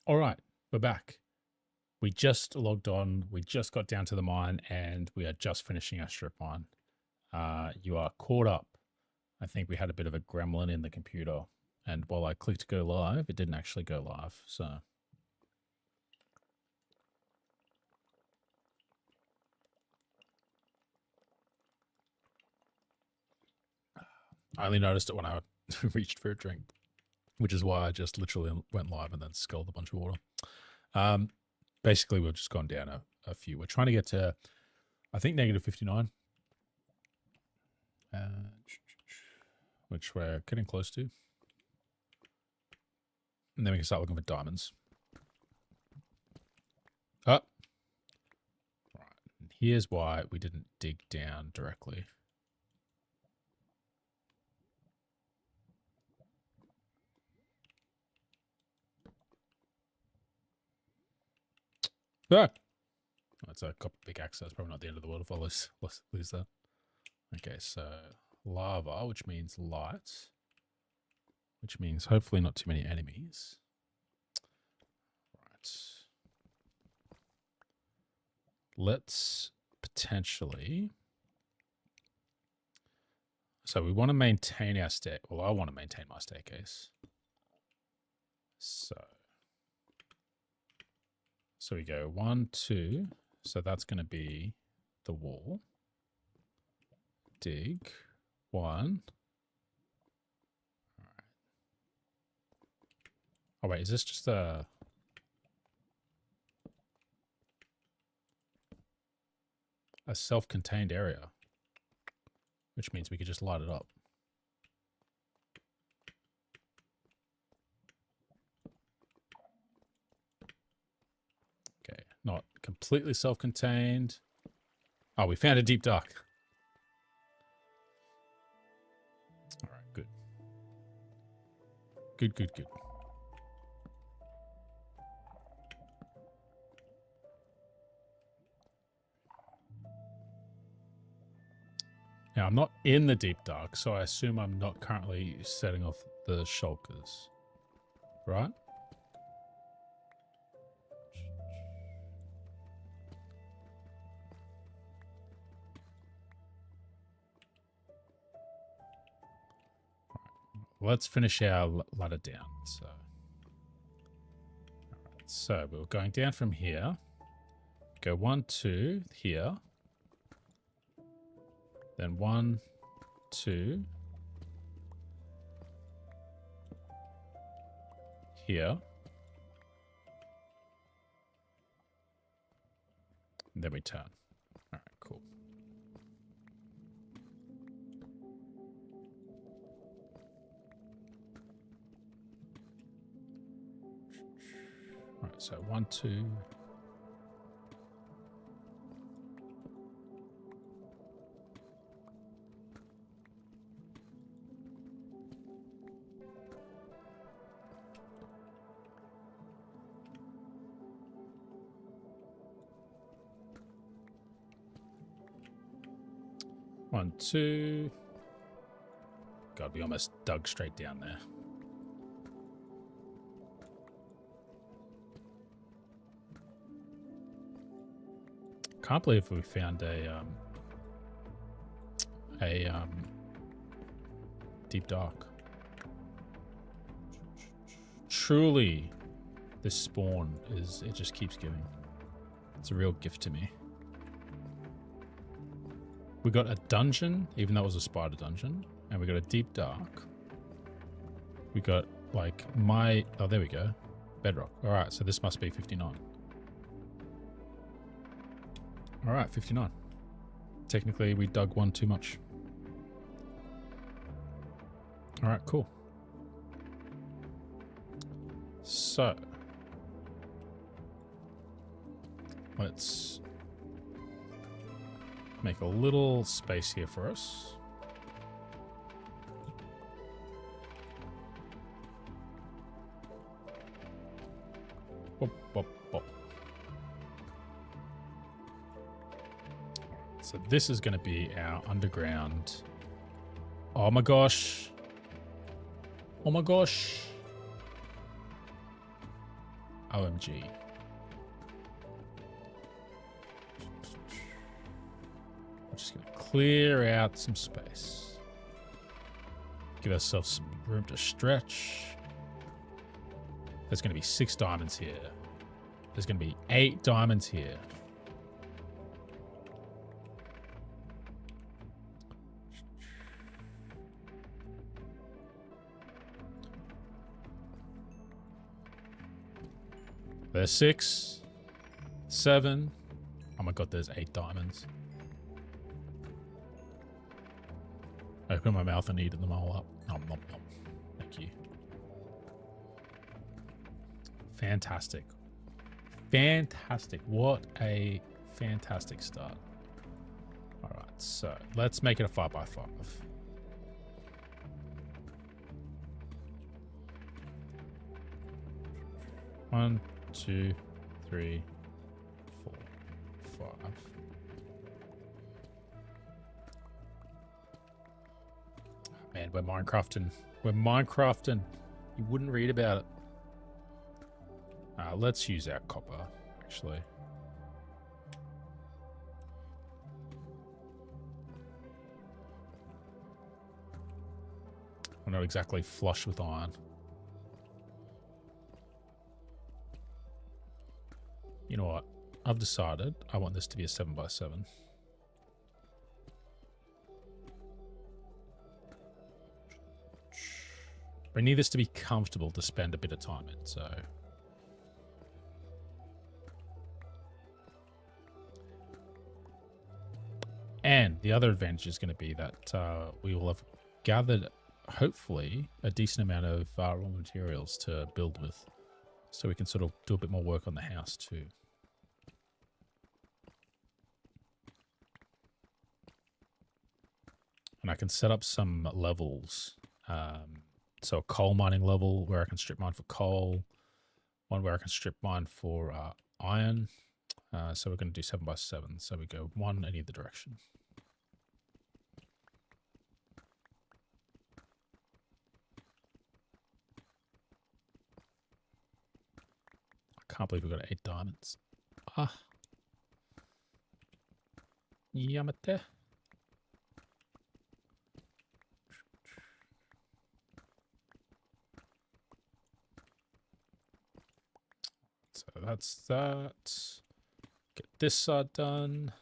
All right, we're back. We just logged on. We just got down to the mine, and we are just finishing our strip mine. You are caught up. I think we had a bit of a gremlin in the computer, and while I clicked go live, it didn't actually go live. So I only noticed it when I reached for a drink, which is why I just literally went live and then sculled a bunch of water. Basically, we've just gone down a few. We're trying to get to, I think, negative 59, which we're getting close to. And then we can start looking for diamonds. Oh. Right. And here's why we didn't dig down directly. Ah! That's a copper pickaxe. That's probably not the end of the world if I lose that. Okay, so lava, which means light, which means hopefully not too many enemies. Right. Let's potentially... So we want to maintain our stair. Well, I want to maintain my staircase. So we go 1, 2. So that's going to be the wall. Dig 1. All right. Oh wait, is this just a self-contained area? Which means we could just light it up. Okay, not completely self-contained. Oh, we found a deep dark. All right, good. Good, good, good. Now, I'm not in the deep dark, so I assume I'm not currently setting off the shulkers, right? Let's finish our ladder down. So we're going down from here. Go 1, 2 here. Then 1, 2 here. And then we turn. All right, cool. All right, so 1, 2. One, 2. God, we almost dug straight down there. Can't believe we found a deep dark. Truly, this spawn it just keeps giving. It's a real gift to me. We got a dungeon, even though it was a spider dungeon, and we got a deep dark. We got like oh, there we go. Bedrock. All right, so this must be 59. All right, 59. Technically, we dug one too much. All right, cool. So let's make a little space here for us. Bop, bop, bop. So this is going to be our underground. Oh my gosh. Oh my gosh. OMG. I'm just going to clear out some space. Give ourselves some room to stretch. There's going to be 6 diamonds here. There's going to be 8 diamonds here. There's 6, 7. Oh my god, there's 8 diamonds. I open my mouth and eat them all up. Nom, nom, nom. Thank you. Fantastic. Fantastic. What a fantastic start. Alright, so let's make it a 5x5. 1, 2, 3, 4, 5. Man, we're Minecrafting. We're Minecrafting. You wouldn't read about it. Let's use our copper, actually. We're not exactly flush with iron. You know what? I've decided I want this to be a 7x7. We need this to be comfortable to spend a bit of time in, so... And the other advantage is going to be that we will have gathered, hopefully, a decent amount of raw materials to build with. So we can sort of do a bit more work on the house too. And I can set up some levels. So a coal mining level where I can strip mine for coal. One where I can strip mine for iron. So we're going to do 7x7. So we go 1 in either direction. I can't believe we've got 8 diamonds. Ah. Yamate. So that's that. Get this side done.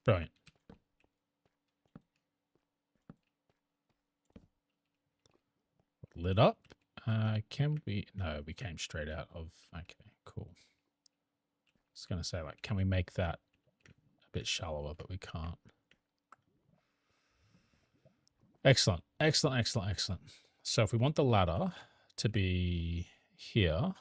Brilliant. Lit up. Can we? No, we came straight out of. Okay, cool. I was going to say, like, can we make that a bit shallower, but we can't. Excellent, excellent, excellent, excellent. So if we want the ladder to be here,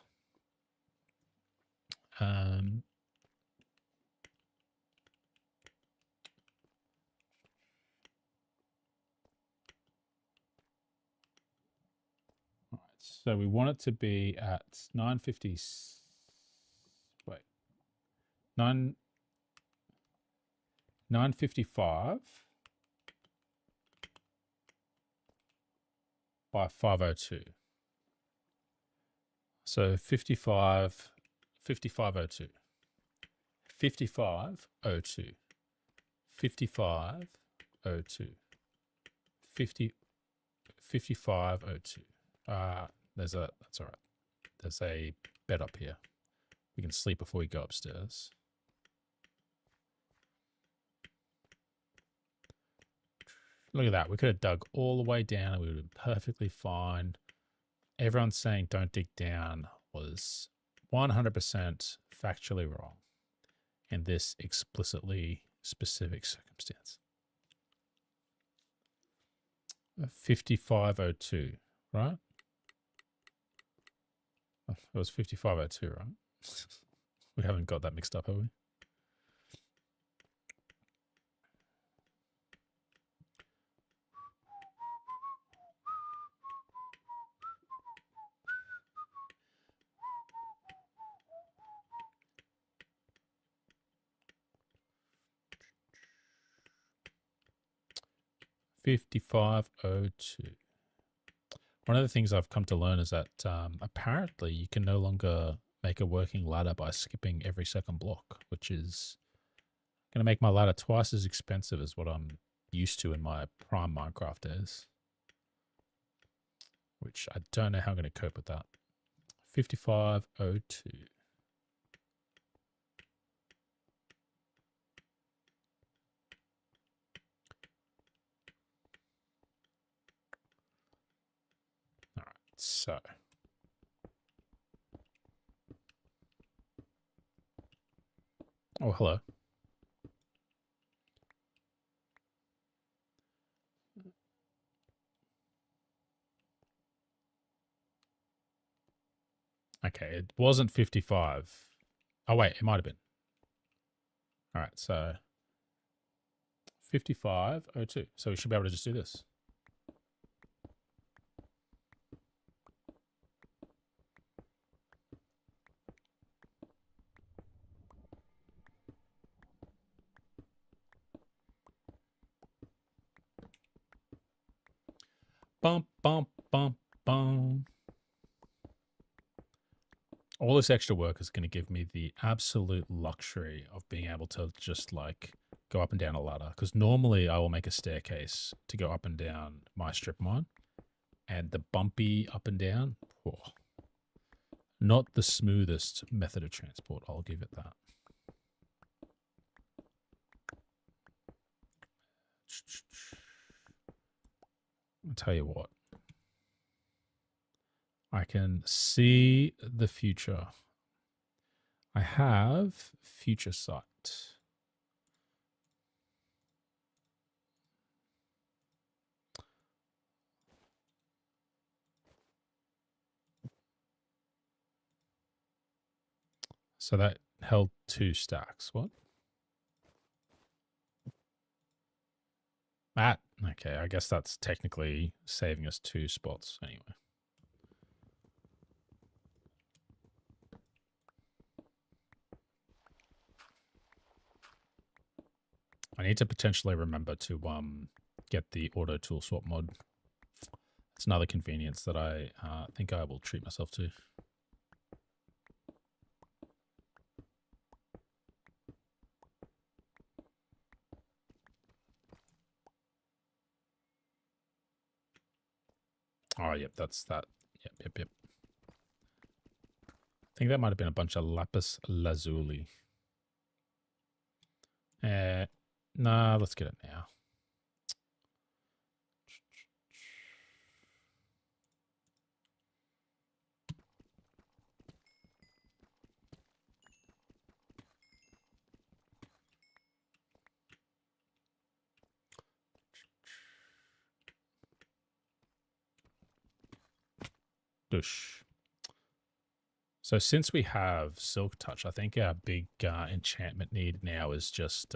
so we want it to be at 950. Wait, 955 by 502. So 5502. 5502. 5502. 5502. 5502. That's all right. There's a bed up here. We can sleep before we go upstairs. Look at that. We could have dug all the way down and we would have been perfectly fine. Everyone saying don't dig down was 100% factually wrong in this explicitly specific circumstance. 5502, right? It was 5502, right? We haven't got that mixed up, have we? 5502. One of the things I've come to learn is that apparently you can no longer make a working ladder by skipping every second block, which is going to make my ladder twice as expensive as what I'm used to in my prime Minecraft days. Which I don't know how I'm going to cope with that. 5502. All right, so. Oh, hello. Okay, it wasn't 55. Oh, wait, it might have been. All right, so 5502. So we should be able to just do this. Bump, bump, bump, bump. All this extra work is going to give me the absolute luxury of being able to just like go up and down a ladder. Because normally I will make a staircase to go up and down my strip mine. And the bumpy up and down, oh, not the smoothest method of transport. I'll give it that. I'll tell you what. I can see the future. I have future sight. So that held 2 stacks. What? That, okay, I guess that's technically saving us 2 spots anyway. I need to potentially remember to get the auto tool swap mod. It's another convenience that I think I will treat myself to. Oh, yep, that's that. Yep. I think that might have been a bunch of lapis lazuli. Nah, let's get it now. Dush. So since we have Silk Touch, I think our big enchantment need now is just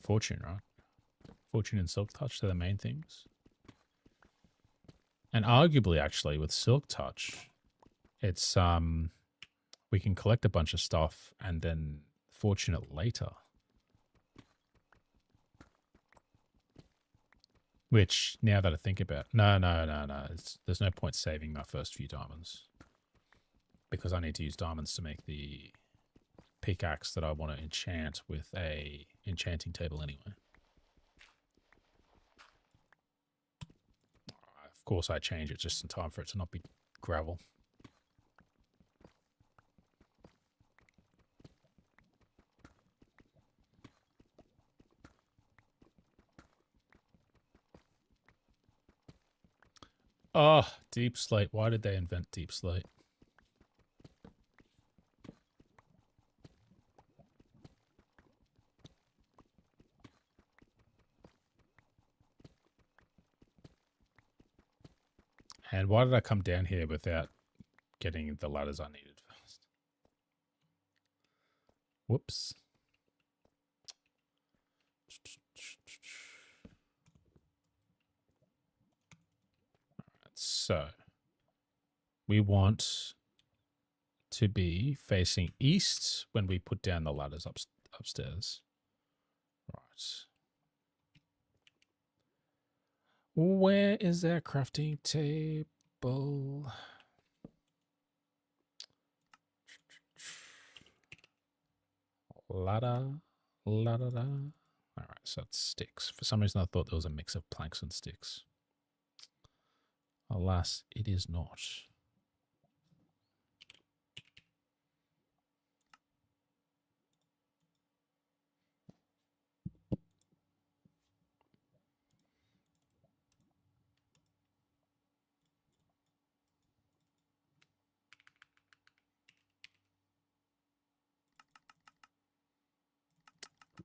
Fortune, right? Fortune and Silk Touch, they're the main things. And arguably, actually, with Silk Touch, it's we can collect a bunch of stuff and then Fortune it later. Which, now that I think about it, no. There's no point saving my first few diamonds. Because I need to use diamonds to make the pickaxe that I want to enchant with a enchanting table anyway. Of course I change it just in time for it to not be gravel. Oh, deep slate. Why did they invent deep slate? And why did I come down here without getting the ladders I needed first? Whoops. So we want to be facing east when we put down the ladders upstairs. Right. Where is our crafting table? Ladder, ladder. All right, so it's sticks. For some reason, I thought there was a mix of planks and sticks. Alas, it is not.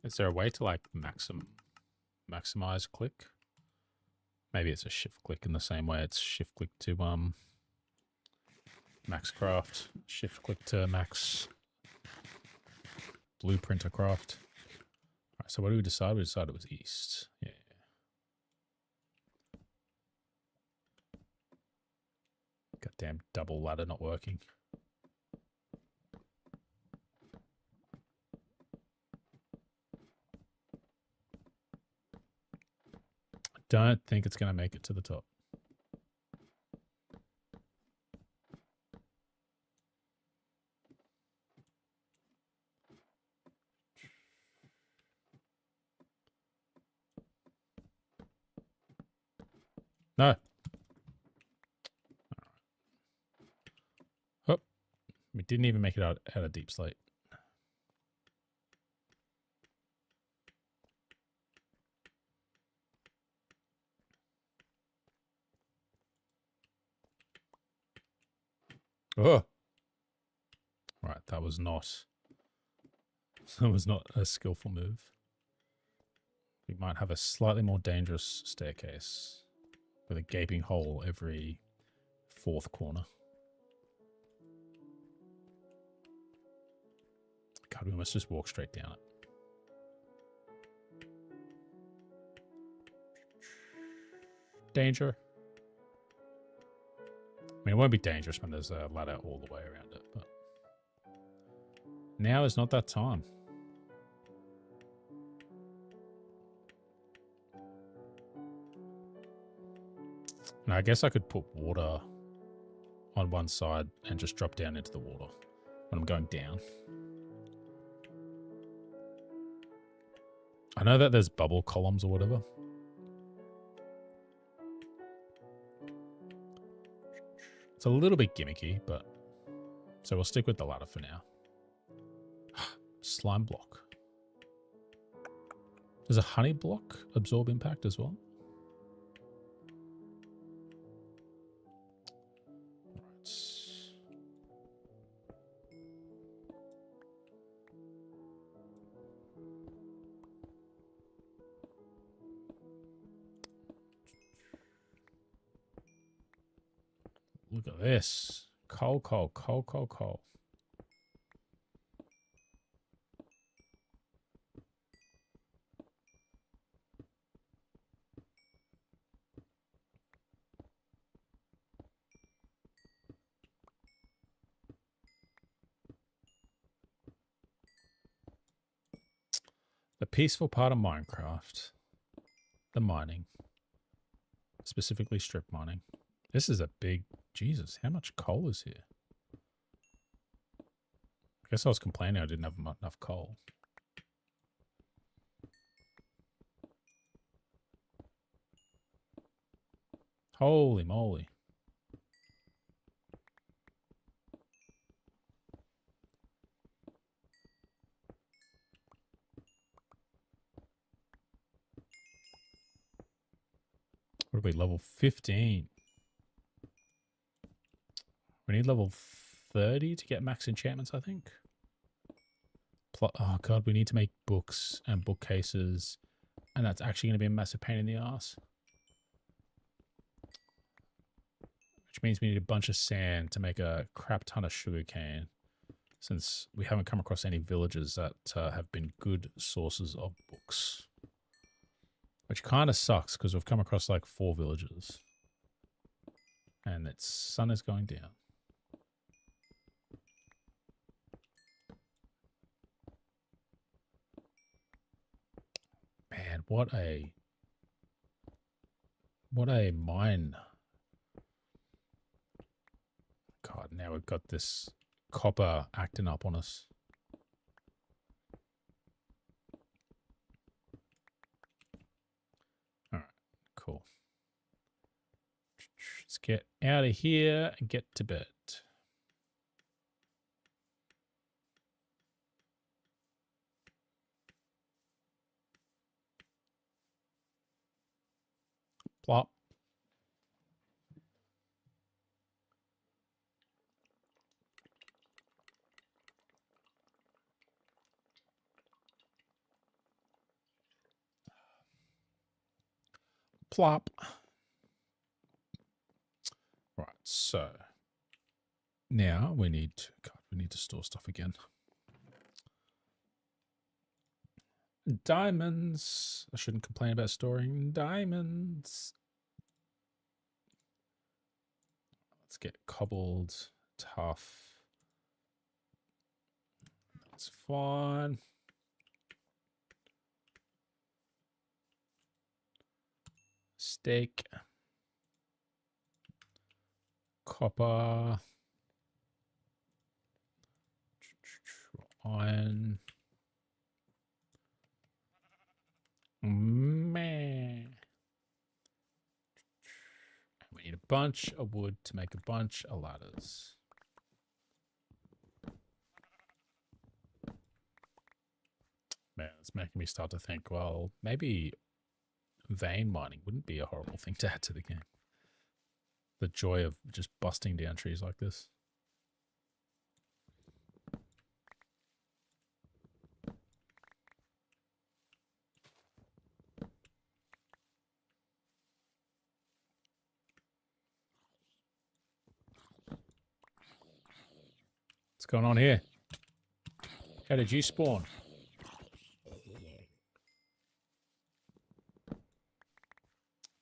Is there a way to like maximize click? Maybe it's a shift click in the same way it's shift click to max craft, shift click to max blueprinter craft. All right, so what did we decide? We decided it was east. Yeah. Goddamn double ladder not working. Don't think it's going to make it to the top. No. Oh, we didn't even make it out of deep slate. Oh. Right, that was not a skillful move. We might have a slightly more dangerous staircase with a gaping hole every fourth corner. God, we must just walk straight down it. Danger. I mean, it won't be dangerous when there's a ladder all the way around it, but now is not that time. And I guess I could put water on one side and just drop down into the water when I'm going down. I know that there's bubble columns or whatever. It's a little bit gimmicky, but so we'll stick with the ladder for now. Slime block. Does a honey block absorb impact as well? Right. Look at this. Coal. The peaceful part of Minecraft. The mining. Specifically strip mining. This is a big... Jesus, how much coal is here? I guess I was complaining I didn't have enough coal. Holy moly. What are we, level 15? We need level 30 to get max enchantments, I think. Oh god, we need to make books and bookcases, and that's actually going to be a massive pain in the ass. Which means we need a bunch of sand to make a crap ton of sugarcane, since we haven't come across any villages that have been good sources of books. Which kind of sucks, because we've come across like 4 villages. And its sun is going down. Man, what a What a mine. God, now we've got this copper acting up on us. All right, cool. Let's get out of here and get to bed. Plop. Plop. Right, so now we need to store stuff again. Diamonds. I shouldn't complain about storing diamonds. Let's get cobbled, tough. That's fine. Steak. Copper. Iron. Man. We need a bunch of wood to make a bunch of ladders. Man, it's making me start to think, well, maybe vein mining wouldn't be a horrible thing to add to the game. The joy of just busting down trees like this. What's going on here? How did you spawn?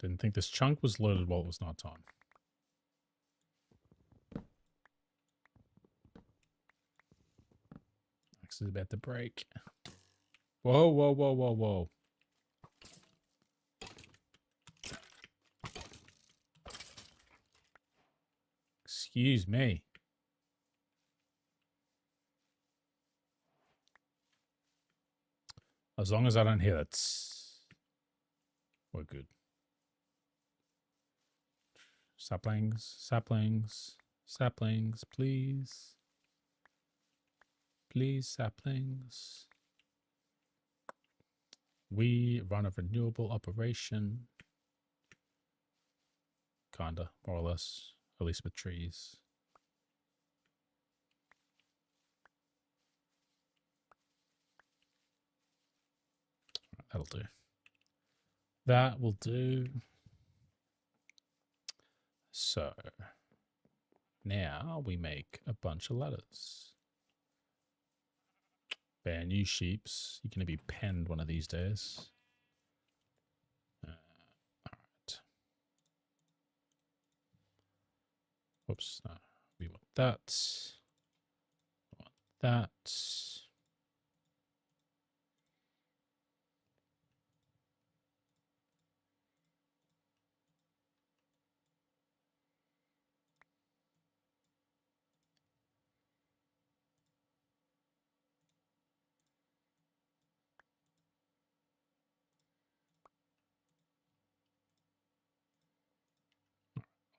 Didn't think this chunk was loaded while it was not time. Axe is about to break. Whoa, whoa, whoa, whoa, whoa. Excuse me. As long as I don't hear that, we're good. Saplings, saplings, saplings, please. Please, saplings. We run a renewable operation. Kinda, more or less. At least with trees. That'll do. That will do. So, now we make a bunch of ladders. Bear new sheeps. You're going to be penned one of these days. All right. Whoops. No, we want that. We want that.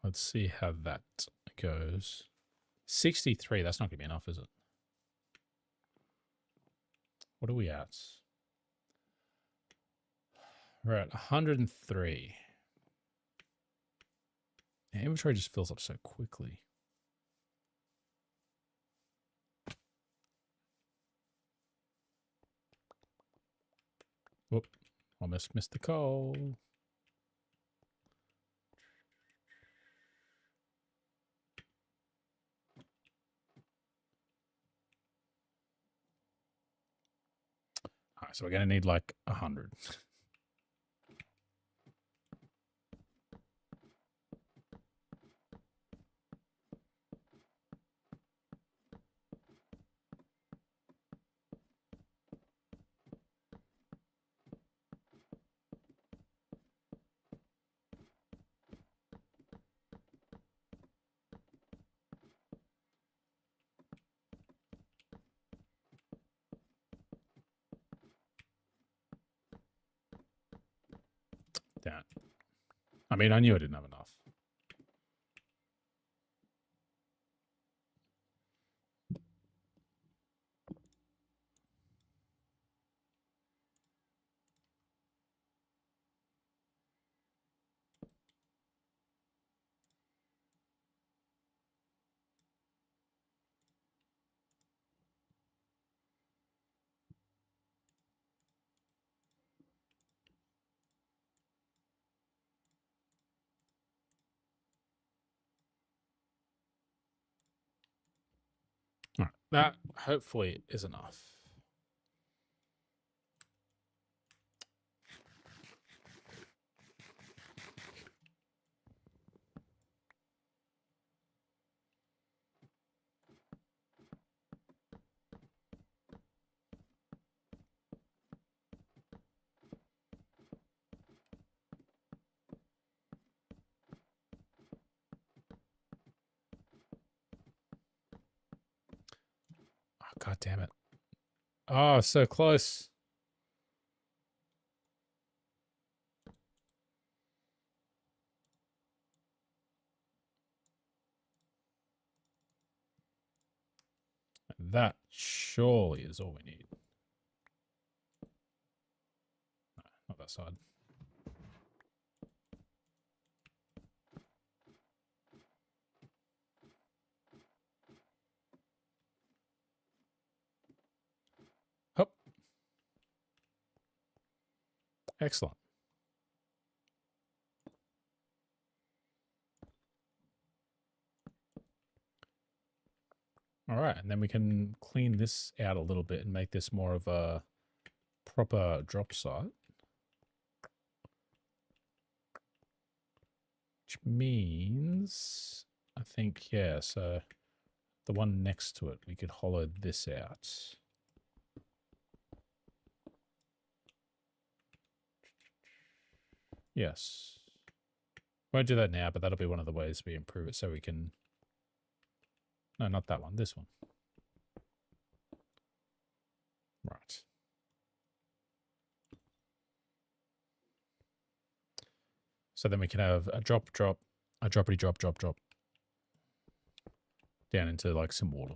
Let's see how that goes. 63, that's not going to be enough, is it? What are we at? We're at 103. The inventory just fills up so quickly. Whoop, almost missed the coal. All right, so we're going to need like 100. Damn. I mean, I knew I didn't have enough. All right. That hopefully is enough. Oh, God damn it. Oh, so close. That surely is all we need. No, not that side. Hop. Excellent. All right, and then we can clean this out a little bit and make this more of a proper drop site. Which means, I think, yeah, so the one next to it, we could hollow this out. Yes. Won't do that now, but that'll be one of the ways we improve it so we can... No, not that one, this one. Right. So then we can have a drop, drop, a droppity drop, drop, drop. Down into like some water.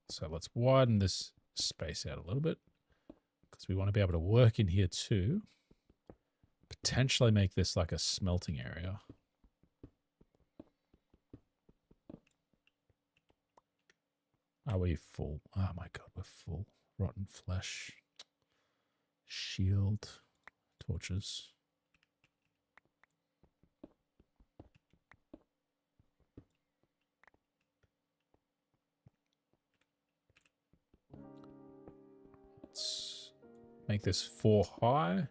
So let's widen this space out a little bit because we want to be able to work in here too. Potentially make this like a smelting area. Are we full? Oh my God, we're full. Rotten flesh. Shield. Torches. Let's make this 4 high.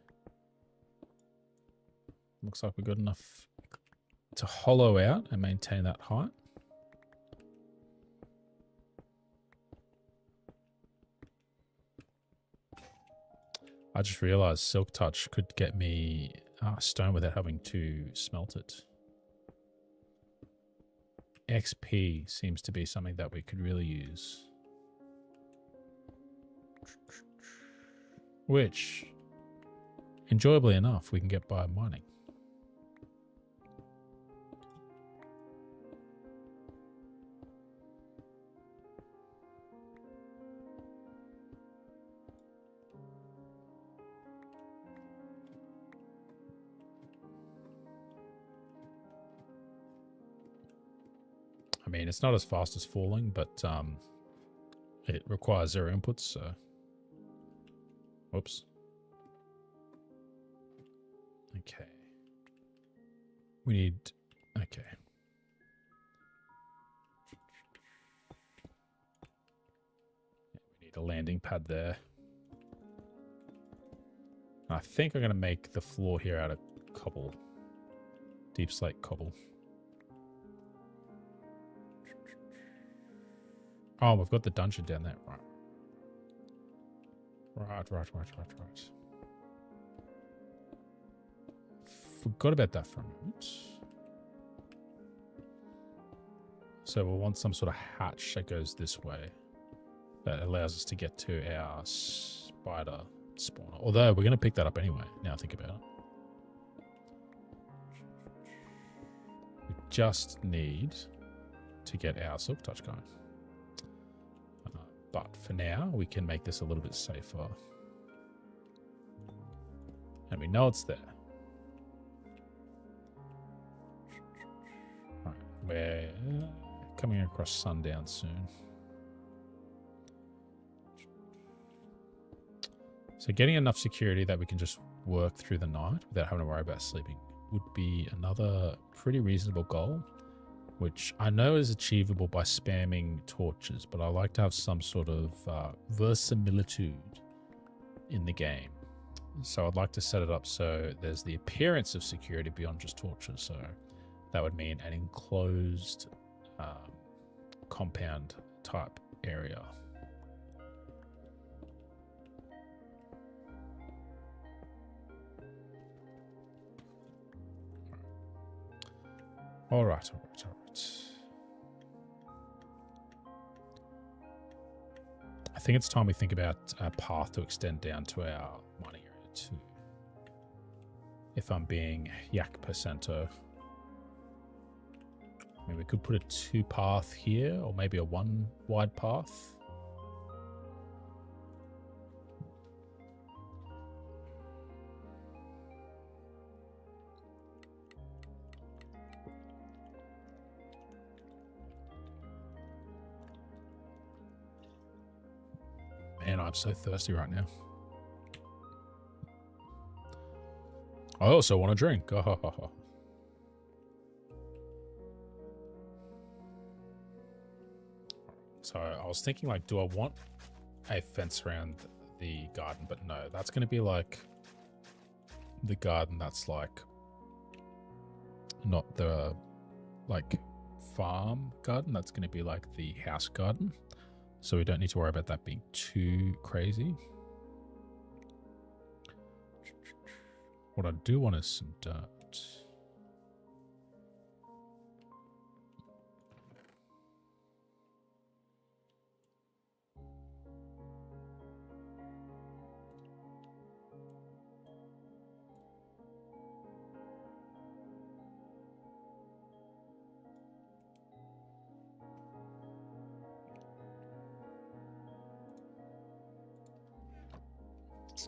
Looks like we've got enough to hollow out and maintain that height. I just realized Silk Touch could get me stone without having to smelt it. XP seems to be something that we could really use. Which, enjoyably enough, we can get by mining. I mean, it's not as fast as falling, but it requires 0 inputs, so... Whoops. Okay. We need... Okay. We need a landing pad there. I think I'm going to make the floor here out of cobble. Deep slate cobble. Oh, we've got the dungeon down there. Right. Right. Forgot about that for a moment. So we'll want some sort of hatch that goes this way. That allows us to get to our spider spawner. Although we're going to pick that up anyway, now I think about it. We just need to get our Silk Touch going. But for now, we can make this a little bit safer. And we know it's there. Right, we're coming across sundown soon. So getting enough security that we can just work through the night without having to worry about sleeping would be another pretty reasonable goal, which I know is achievable by spamming torches, but I like to have some sort of verisimilitude in the game. So I'd like to set it up so there's the appearance of security beyond just torches. So that would mean an enclosed compound type area. All right. I think it's time we think about a path to extend down to our mining area too. If I'm being yak percento. I mean, we could put a 2-path here, or maybe a 1 wide path. Man, I'm so thirsty right now. I also want a drink. So I was thinking, like, do I want a fence around the garden? But no, that's going to be like the garden that's like not the like farm garden. That's going to be like the house garden. So we don't need to worry about that being too crazy. What I do want is some dirt.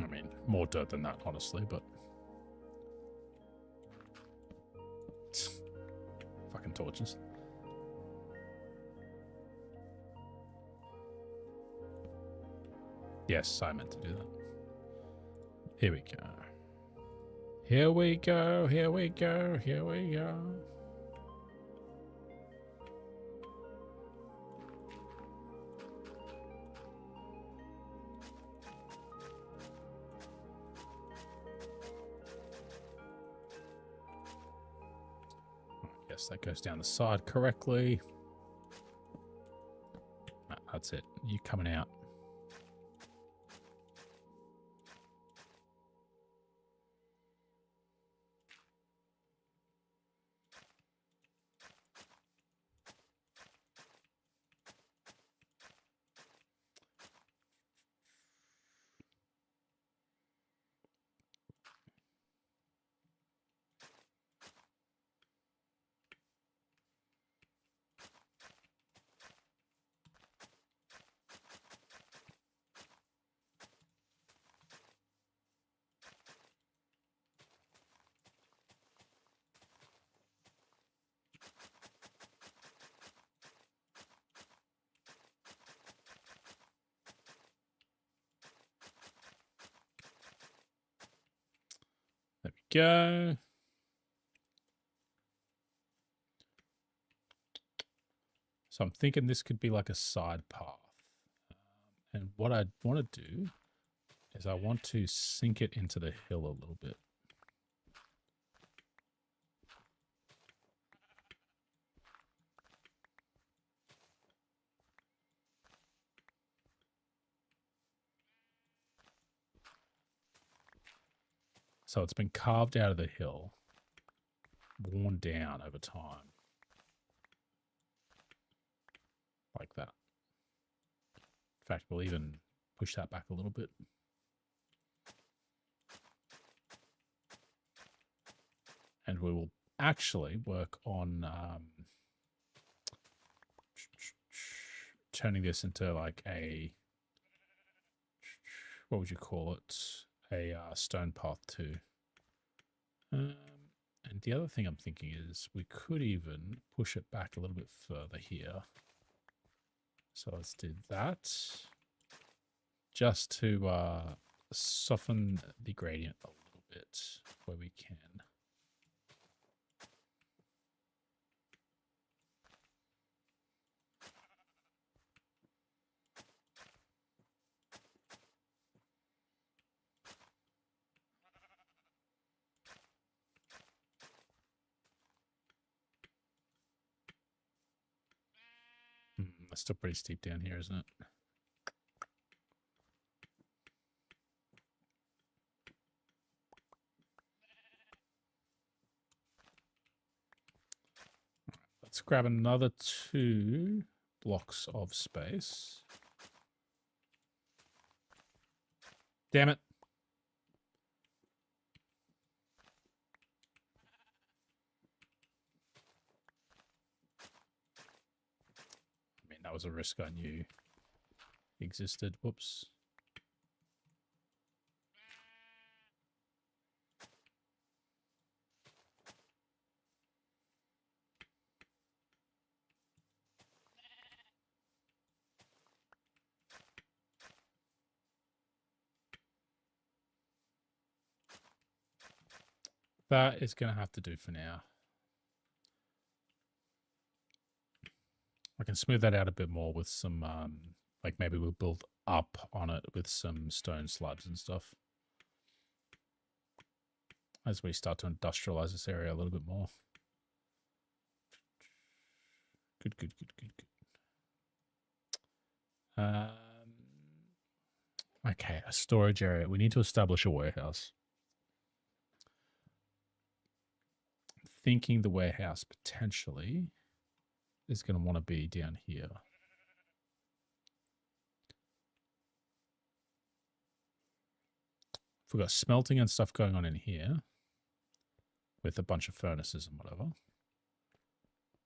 I mean, more dirt than that, honestly, but... fucking torches. Yes, I meant to do that. Here we go. Here we go, here we go, here we go. Yes, that goes down the side correctly. That's it. You coming out. There we go. So I'm thinking this could be like a side path. And what I want to do is I want to sink it into the hill a little bit. So it's been carved out of the hill, worn down over time. Like that. In fact, we'll even push that back a little bit. we will actually work on turning this into like a, what would you call it? A stone path too. And the other thing I'm thinking is we could even push it back a little bit further here. So let's do that just to soften the gradient a little bit where we can. It's still pretty steep down here, isn't it? Let's grab another 2 blocks of space. Damn it. I mean, that was a risk I knew existed. Whoops. That is going to have to do for now. I can smooth that out a bit more with some, like maybe we'll build up on it with some stone slabs and stuff. As we start to industrialize this area a little bit more. Good, good, good, good, good. Okay, a storage area. We need to establish a warehouse. Thinking the warehouse potentially is going to want to be down here. If we've got smelting and stuff going on in here with a bunch of furnaces and whatever,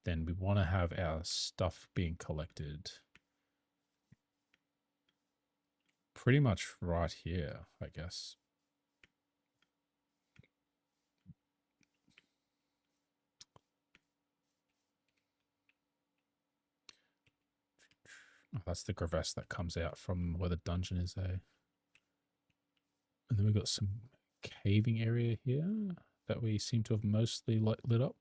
then we want to have our stuff being collected pretty much right here, I guess. Oh, that's the crevasse that comes out from where the dungeon is, eh? And then we've got some caving area here that we seem to have mostly lit up.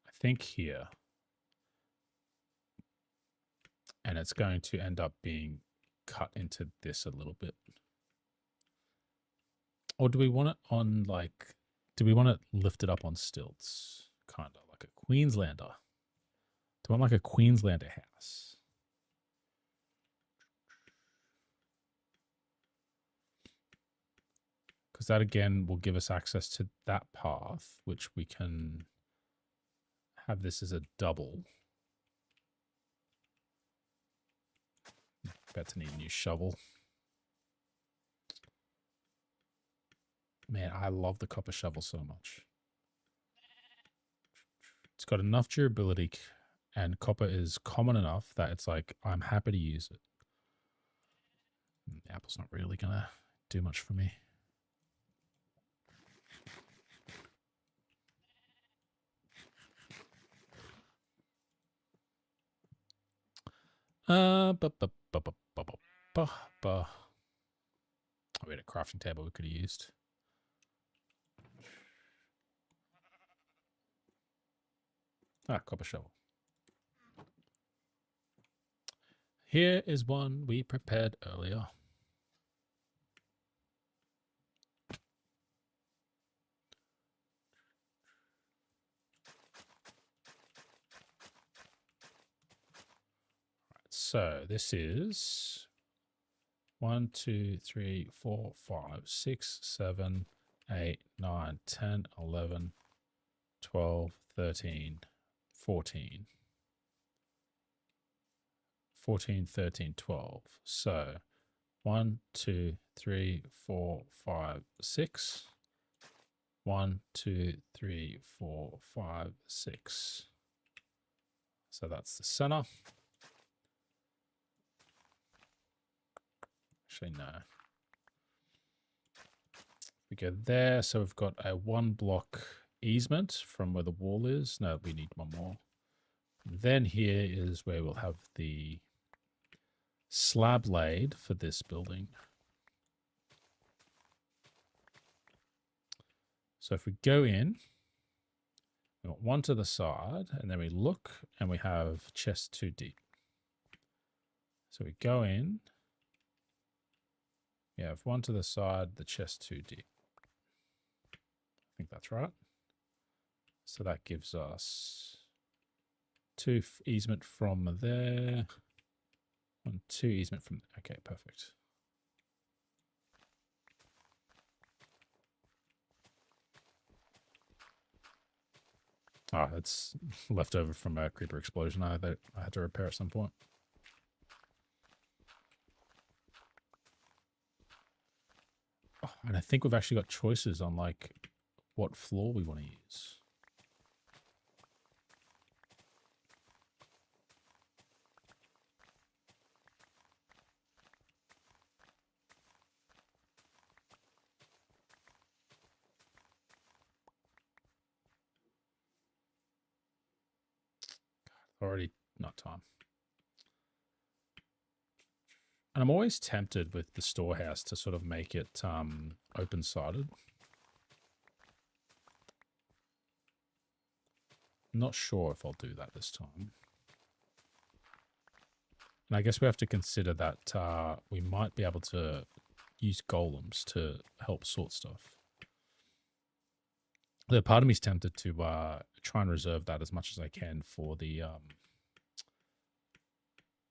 I think here. And it's going to end up being cut into this a little bit. Or do we want it on like, do we want it lifted up on stilts? Kind of like a Queenslander. Do I want like a Queenslander house? Because that again will give us access to that path, which we can have this as a double. About to need a new shovel. Man, I love the copper shovel so much. It's got enough durability and copper is common enough that it's like, I'm happy to use it. The apple's not really going to do much for me. We had a crafting table we could have used. Ah, copper shovel. Here is one we prepared earlier. So this is 1, 2, 3, 4, 5, 6, 7, 8, 9, 10, 11, 12, 13, 14. 14, 13, 12. So 1, 2, 3, 4, 5, 6. 1, 2, 3, 4, 5, 6. So that's the center. Actually, no. We go there. So we've got a 1 block easement from where the wall is. No, we need one more. And then here is where we'll have the slab laid for this building. So if we go in, we got one to the side, and then we look and we have chest 2 deep. So we go in, we have one to the side, the chest 2 deep. I think that's right. So that gives us 2 easement from there, and 2 easement from there. Okay, perfect. Oh, it's left over from a creeper explosion that I had to repair at some point. Oh, and I think we've actually got choices on like what floor we want to use. Already not time. And I'm always tempted with the storehouse to sort of make it open-sided. Not sure if I'll do that this time. And I guess we have to consider that we might be able to use golems to help sort stuff. The part of me is tempted to try and reserve that as much as I can for the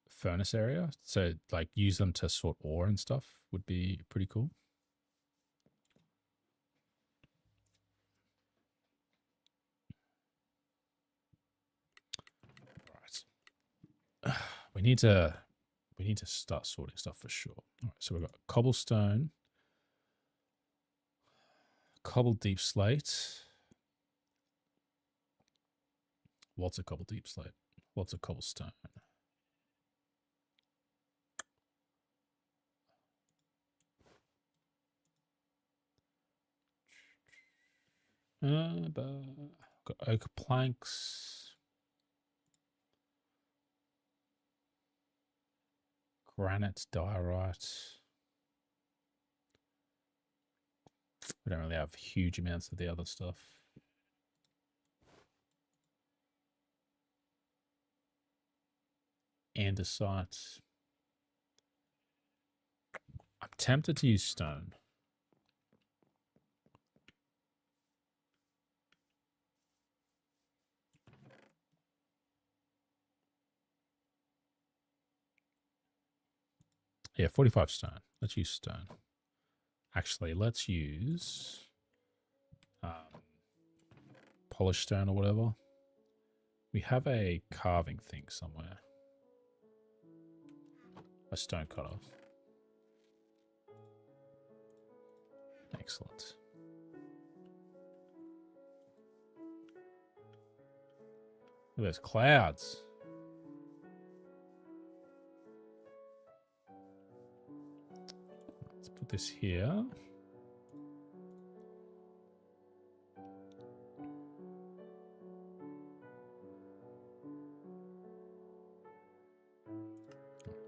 furnace area. So like use them to sort ore and stuff would be pretty cool. Right. We need to start sorting stuff for sure. All right, so we've got cobblestone, cobble deep slate. Lots of cobble deep slate. Lots of cobblestone. Got oak planks. Granite, diorite. We don't really have huge amounts of the other stuff. Andesite. I'm tempted to use stone. Yeah, 45 stone. Let's use stone. Actually, let's use polished stone or whatever. We have a carving thing somewhere. A stone cutter. Excellent. Look at those clouds. Let's put this here.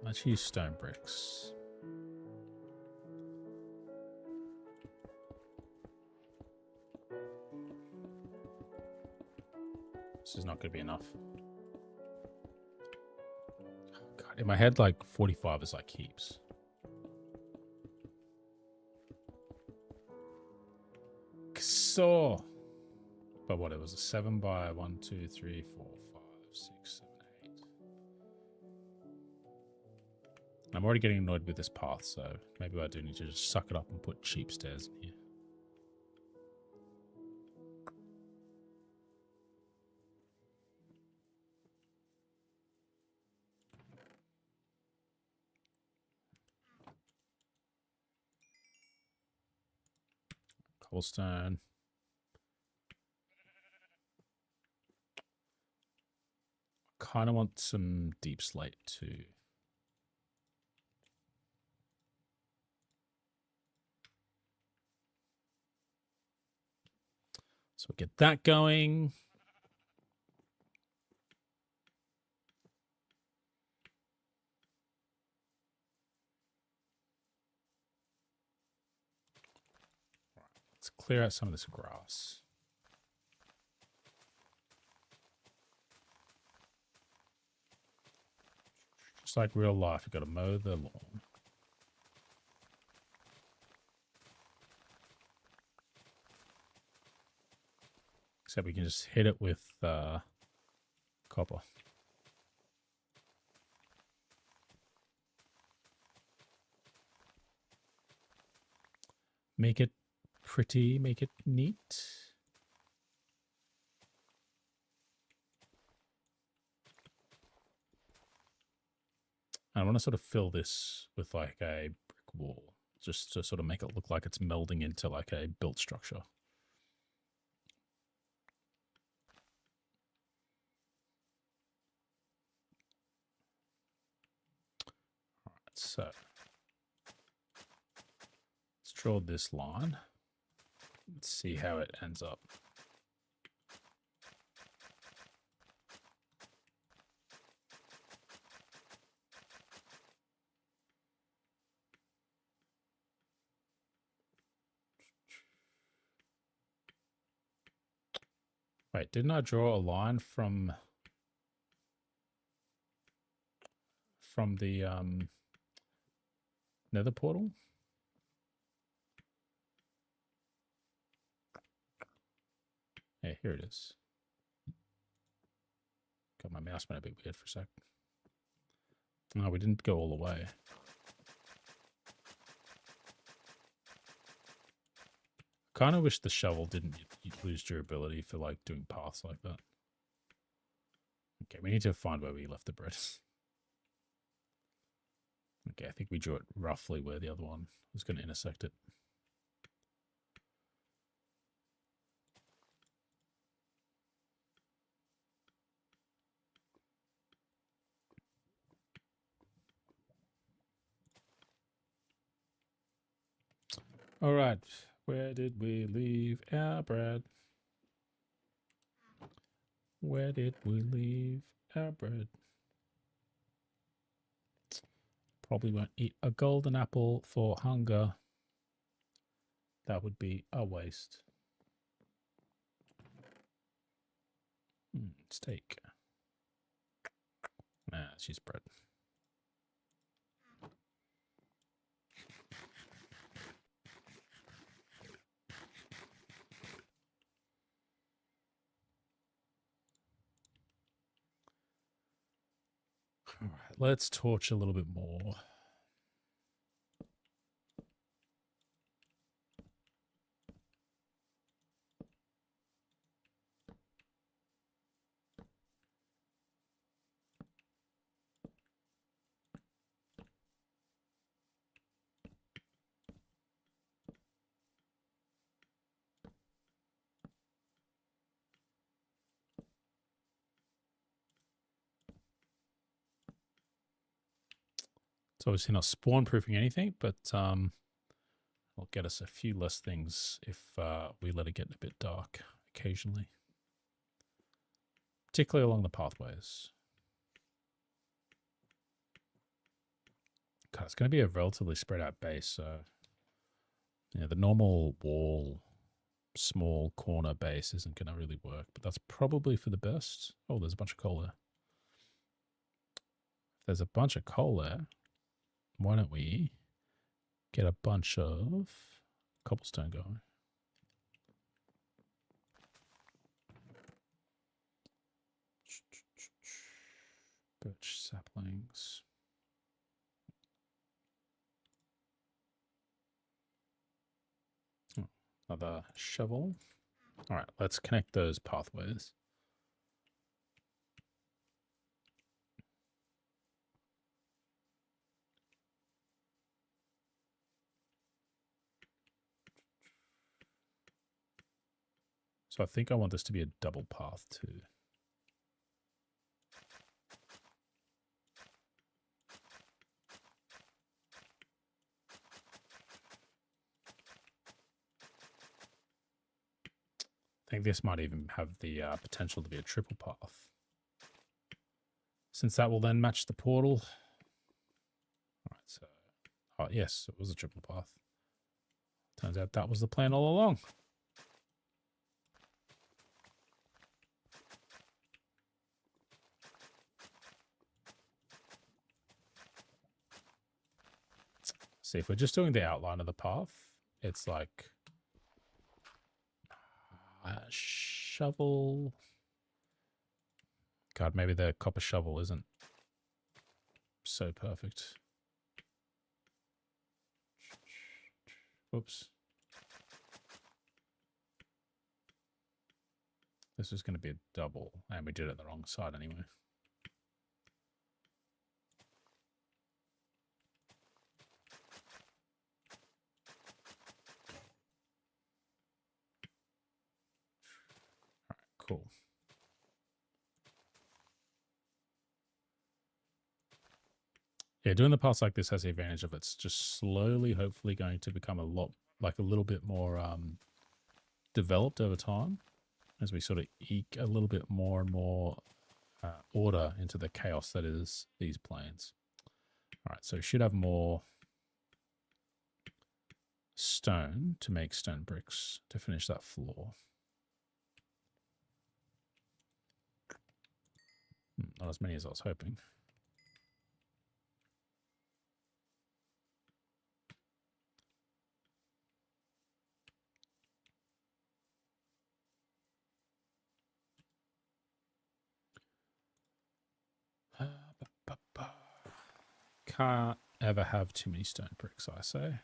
Let's use stone bricks. This is not going to be enough. God, in my head, like 45 is like heaps. So, but what, it was a 7 by 1, 2, 3, 4, 5, 6, 7, 8. I'm already getting annoyed with this path, so maybe I do need to just suck it up and put cheap stairs in here. Cobblestone. Kind of want some deep slate too. So we'll get that going. Let's clear out some of this grass. Just like real life, you've got to mow the lawn. Except we can just hit it with copper. Make it pretty, make it neat. I want to sort of fill this with like a brick wall, just to sort of make it look like it's melding into like a built structure. All right, so let's draw this line. Let's see how it ends up. Wait, didn't I draw a line from the nether portal? Yeah, here it is. Got my mouse went a bit weird for a sec. No, we didn't go all the way. Kind of wish the shovel didn't lose durability for like doing paths like that. Okay, we need to find where we left the bread. Okay, I think we drew it roughly where the other one was going to intersect it. All right, where did we leave our bread? Where did we leave our bread? Probably won't eat a golden apple for hunger. That would be a waste. Steak. Nah, she's bread. All right, let's torch a little bit more. It's obviously not spawn proofing anything, but it'll get us a few less things if we let it get a bit dark occasionally, particularly along the pathways. God, it's going to be a relatively spread out base, so yeah, the normal wall, small corner base isn't going to really work, but that's probably for the best. Oh, there's a bunch of coal there. If there's a bunch of coal there, why don't we get a bunch of cobblestone going? Birch saplings. Oh, another shovel. All right, let's connect those pathways. So I think I want this to be a double path too. I think this might even have the potential to be a triple path, since that will then match the portal. All right, so, oh yes, it was a triple path. Turns out that was the plan all along. See, if we're just doing the outline of the path, it's like shovel. God, maybe the copper shovel isn't so perfect. Oops. This is going to be a double, and we did it the wrong side anyway. All right, cool. Yeah, doing the paths like this has the advantage of it's just slowly, hopefully, going to become a little bit more developed over time as we sort of eke a little bit more and more order into the chaos that is these planes. All right, so we should have more stone to make stone bricks to finish that floor. Not as many as I was hoping. Can't ever have too many stone bricks, I say.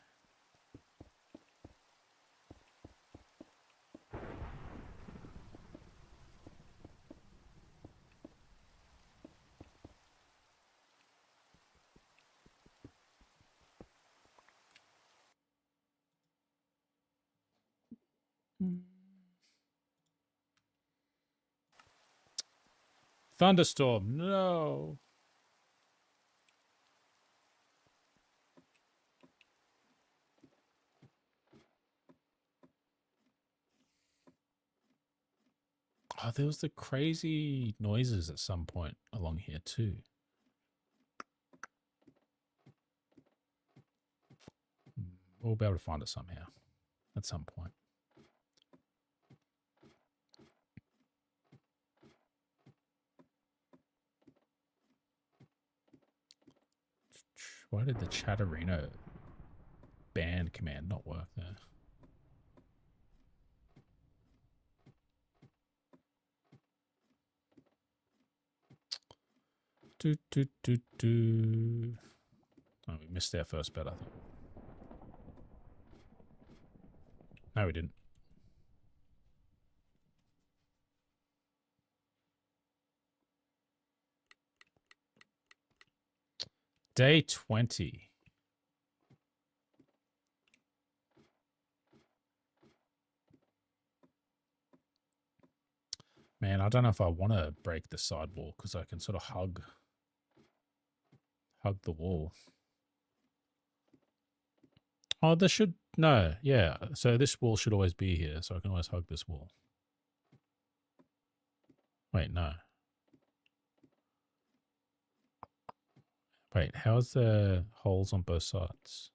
Thunderstorm, no. Oh, there was the crazy noises at some point along here too. We'll be able to find it somehow at some point. Why did the Chatterino band command not work there? Oh, we missed our first bet, I think. No, we didn't. Day 20. Man, I don't know if I want to break the sidewall because I can sort of hug the wall. Oh, this should... No, yeah. So this wall should always be here, so I can always hug this wall. Wait, no. Wait, how's the holes on both sides?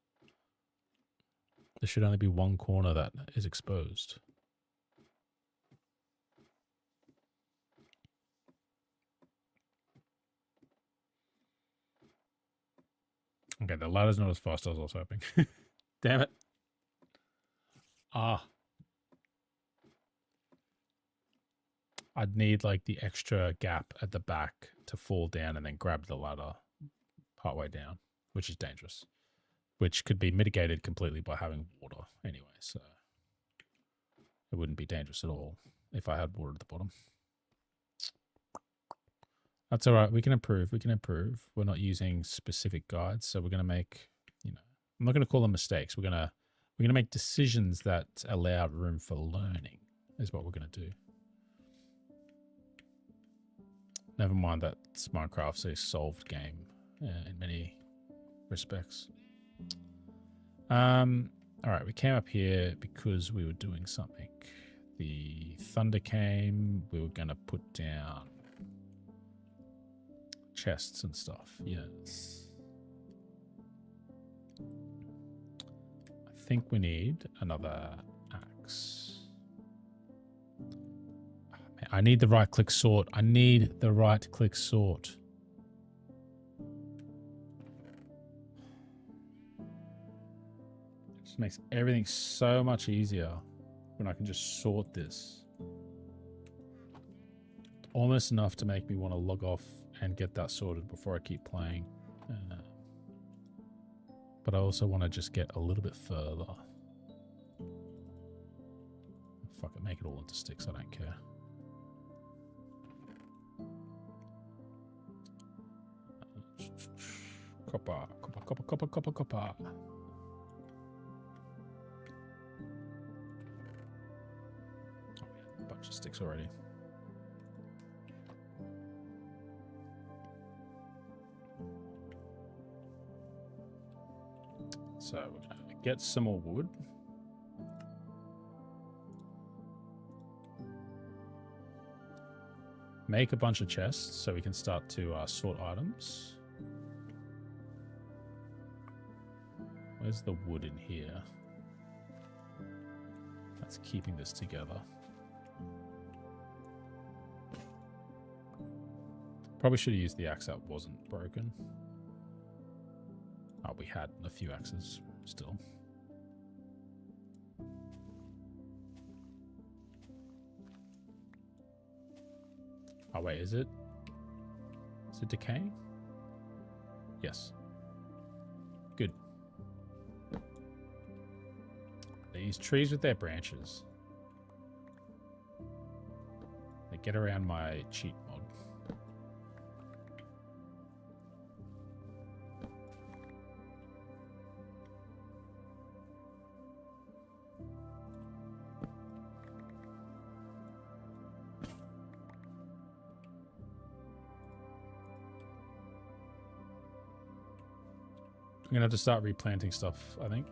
There should only be one corner that is exposed. Okay, the ladder's not as fast as I was hoping. Damn it. Ah. I'd need like the extra gap at the back to fall down and then grab the ladder partway down, which is dangerous. Which could be mitigated completely by having water anyway, so it wouldn't be dangerous at all if I had water at the bottom. That's all right. We can improve. We can improve. We're not using specific guides, so we're going to make, I'm not going to call them mistakes. We're going to make decisions that allow room for learning. is what we're going to do. Never mind that Minecraft's a solved game in many respects. All right, we came up here because we were doing something. The thunder came. We were going to put down chests and stuff. Yes. I think we need another axe. Oh, man, I need the right click sort. I need the right click sort. It just makes everything so much easier when I can just sort this. Almost enough to make me want to log off and get that sorted before I keep playing. But I also want to just get a little bit further. Fuck it, make it all into sticks, I don't care. Copper, copper, copper, copper, copper, copper. Oh, yeah, a bunch of sticks already. So we're going to get some more wood. Make a bunch of chests so we can start to sort items. Where's the wood in here? That's keeping this together. Probably should have used the axe that wasn't broken. Oh, we had a few axes still. Oh, wait, is it decaying? Yes. Good. These trees with their branches. They get around my cheat mod. I'm going to have to start replanting stuff, I think.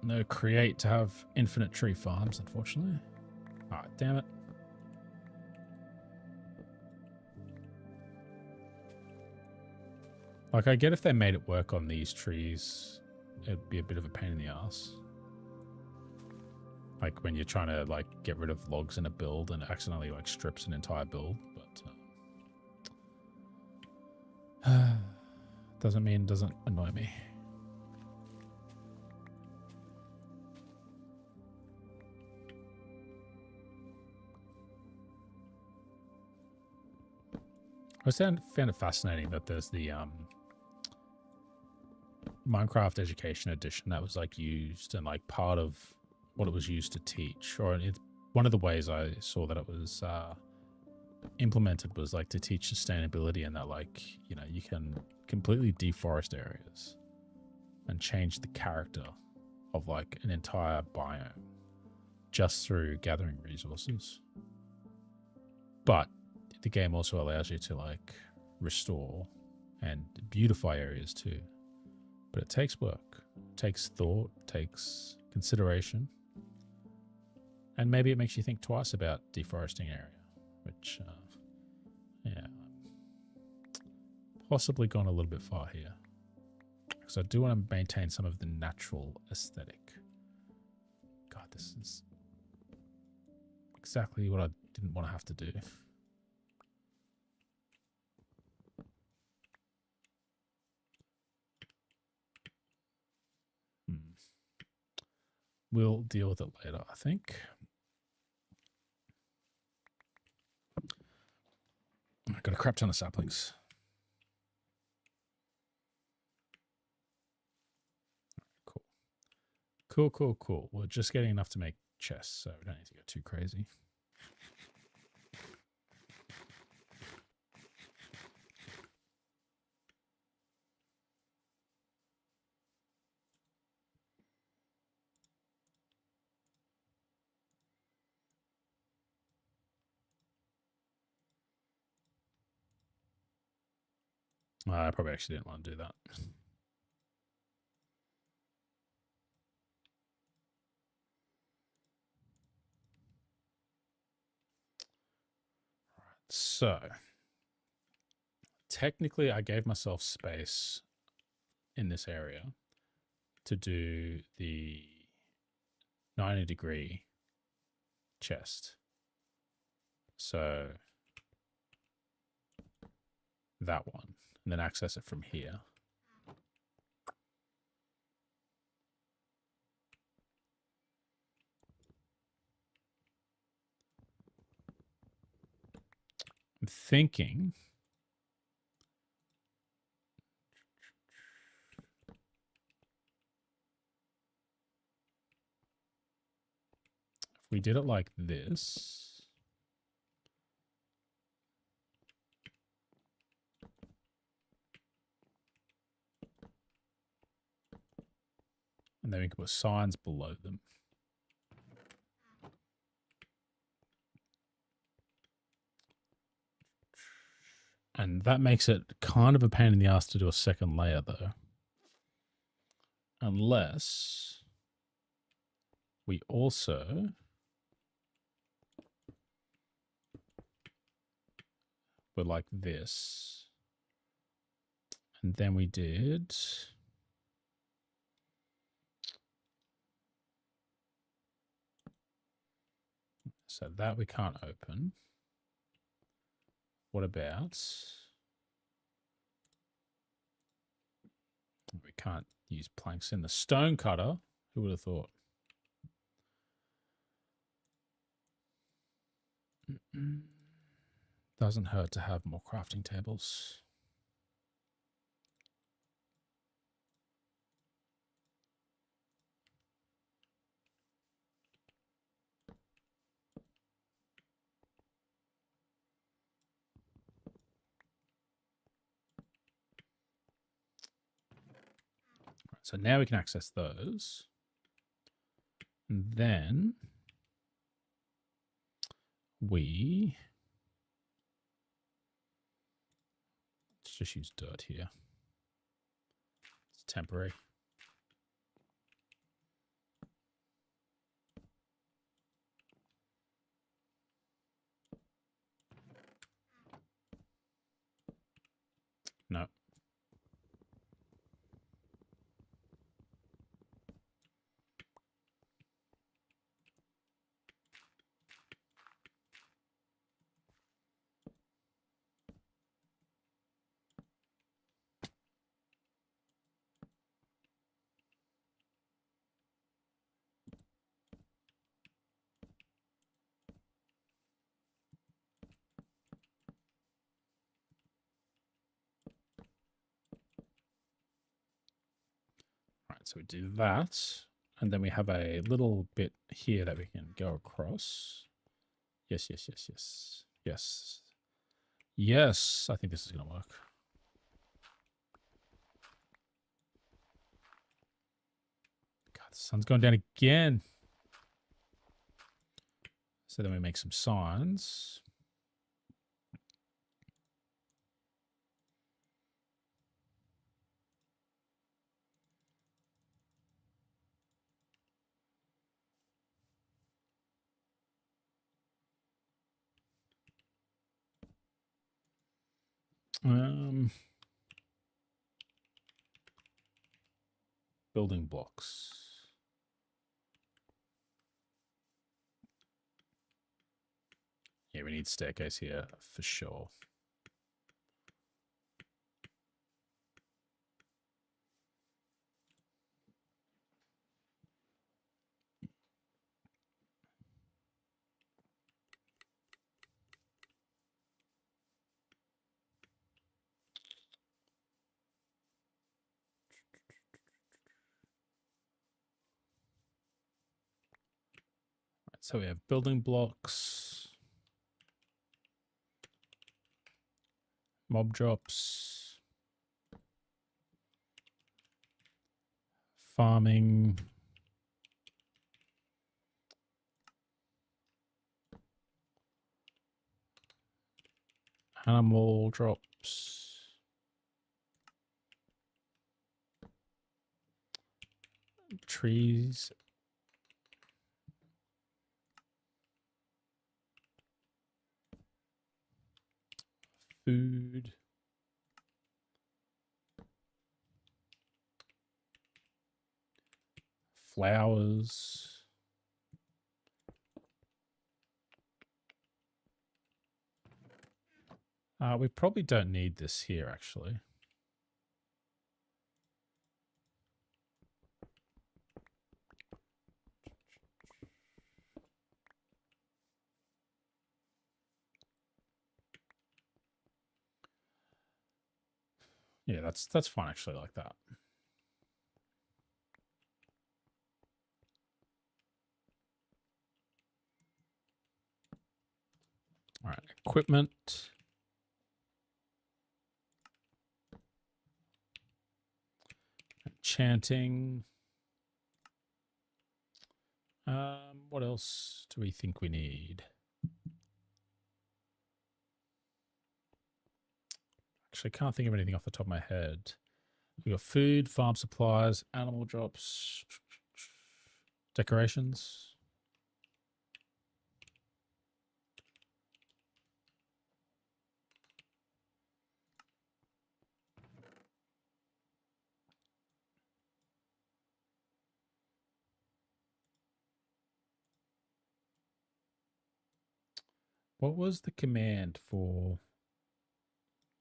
No create to have infinite tree farms, unfortunately. Ah, damn it. Like, I get if they made it work on these trees, it'd be a bit of a pain in the ass. Like when you're trying to like get rid of logs in a build and it accidentally like strips an entire build, but doesn't annoy me. I found it fascinating that there's the Minecraft Education Edition that was like used and like part of what it was used to teach, or one of the ways I saw that it was implemented was like to teach sustainability, and that like, you know, you can completely deforest areas and change the character of like an entire biome just through gathering resources. But the game also allows you to like restore and beautify areas too. But it takes work, it takes thought, it takes consideration. And maybe it makes you think twice about deforesting area, which, yeah, possibly gone a little bit far here. Because I do want to maintain some of the natural aesthetic. God, this is exactly what I didn't want to have to do. We'll deal with it later, I think. I've got a crap ton of saplings. Cool. We're just getting enough to make chests, so we don't need to go too crazy. I probably actually didn't want to do that. So, technically, I gave myself space in this area to do the 90-degree chest. So, that one. And then access it from here. I'm thinking if we did it like this, and then we can put signs below them. And that makes it kind of a pain in the ass to do a second layer, though. Unless we also were like this. And then we did... So that we can't open. What about... We can't use planks in the stone cutter. Who would have thought? Doesn't hurt to have more crafting tables. So now we can access those. And then let's just use dirt here. It's temporary. No. So we do that, and then we have a little bit here that we can go across. Yes, yes, yes, yes. Yes. Yes, I think this is going to work. God, the sun's going down again. So then we make some signs. Building blocks. Yeah, we need staircase here for sure. So we have building blocks, mob drops, farming, animal drops, trees. Food. Flowers. We probably don't need this here, actually. Yeah, that's fine actually like that. All right, equipment. Enchanting. What else do we think we need? Actually, I can't think of anything off the top of my head. We got food, farm supplies, animal drops, decorations. What was the command for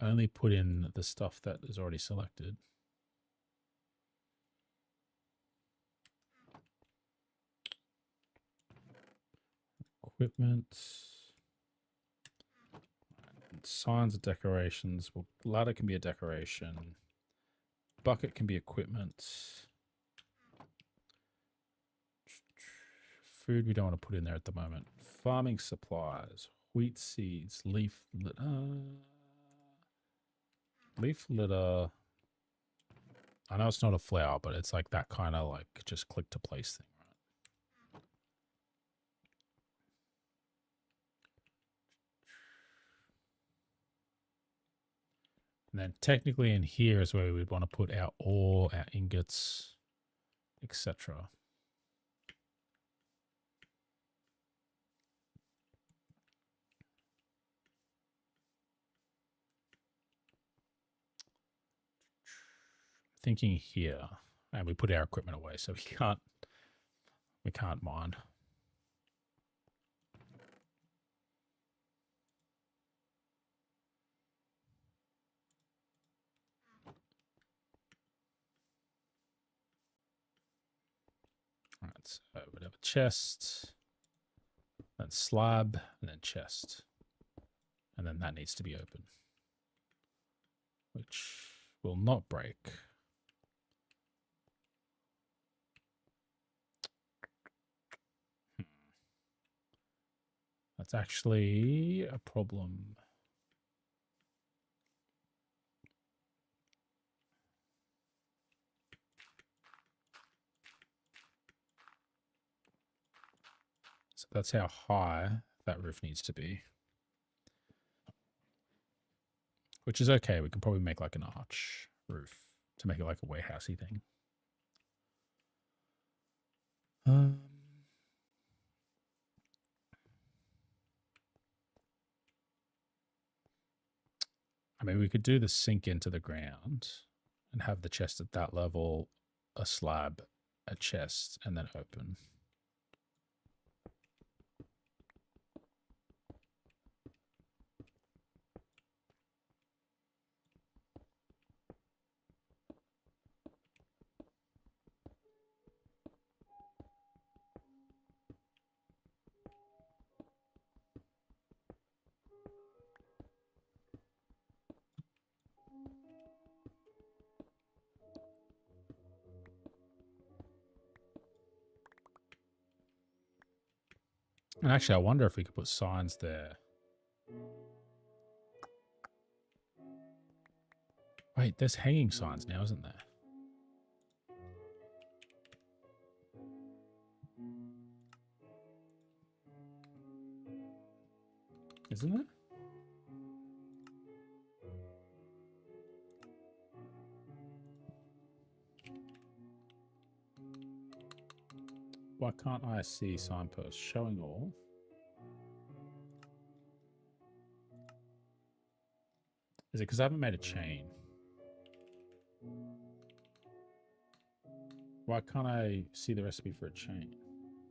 only put in the stuff that is already selected? Equipment. Signs of decorations. Well, ladder can be a decoration. Bucket can be equipment. Food we don't want to put in there at the moment. Farming supplies. Wheat seeds. Leaf litter. Leaf litter. I know it's not a flower, but it's like that kind of like just click to place thing, right? And then technically in here is where we'd want to put our ore, our ingots, etc. Thinking here, and we put our equipment away, so we can't mine. All right, so we'd have a chest, then slab, and then chest, and then that needs to be open, which will not break. That's actually a problem. So that's how high that roof needs to be. Which is okay. We can probably make like an arch roof to make it like a warehousey thing. I mean, we could do the sink into the ground and have the chest at that level, a slab, a chest, and then open. And actually, I wonder if we could put signs there. Wait, there's hanging signs now, isn't there? Isn't there? Why can't I see signpost showing all? Is it because I haven't made a chain? Why can't I see the recipe for a chain?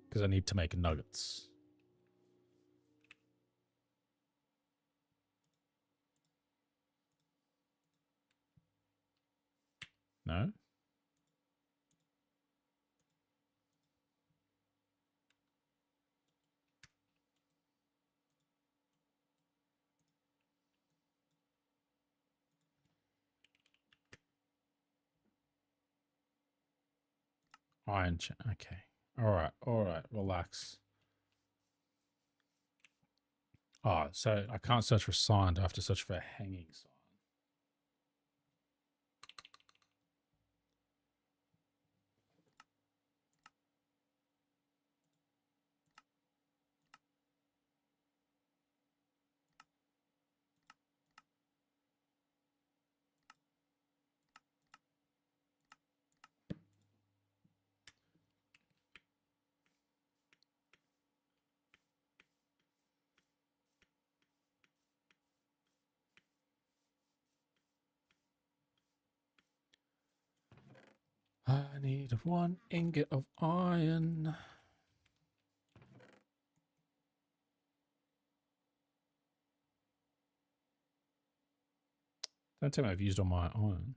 Because I need to make nuggets. No? Iron chain. Okay. All right. Relax. Oh, so I can't search for signed. I have to search for a hanging sign. I need 1 ingot of iron. Don't tell me I've used all my iron.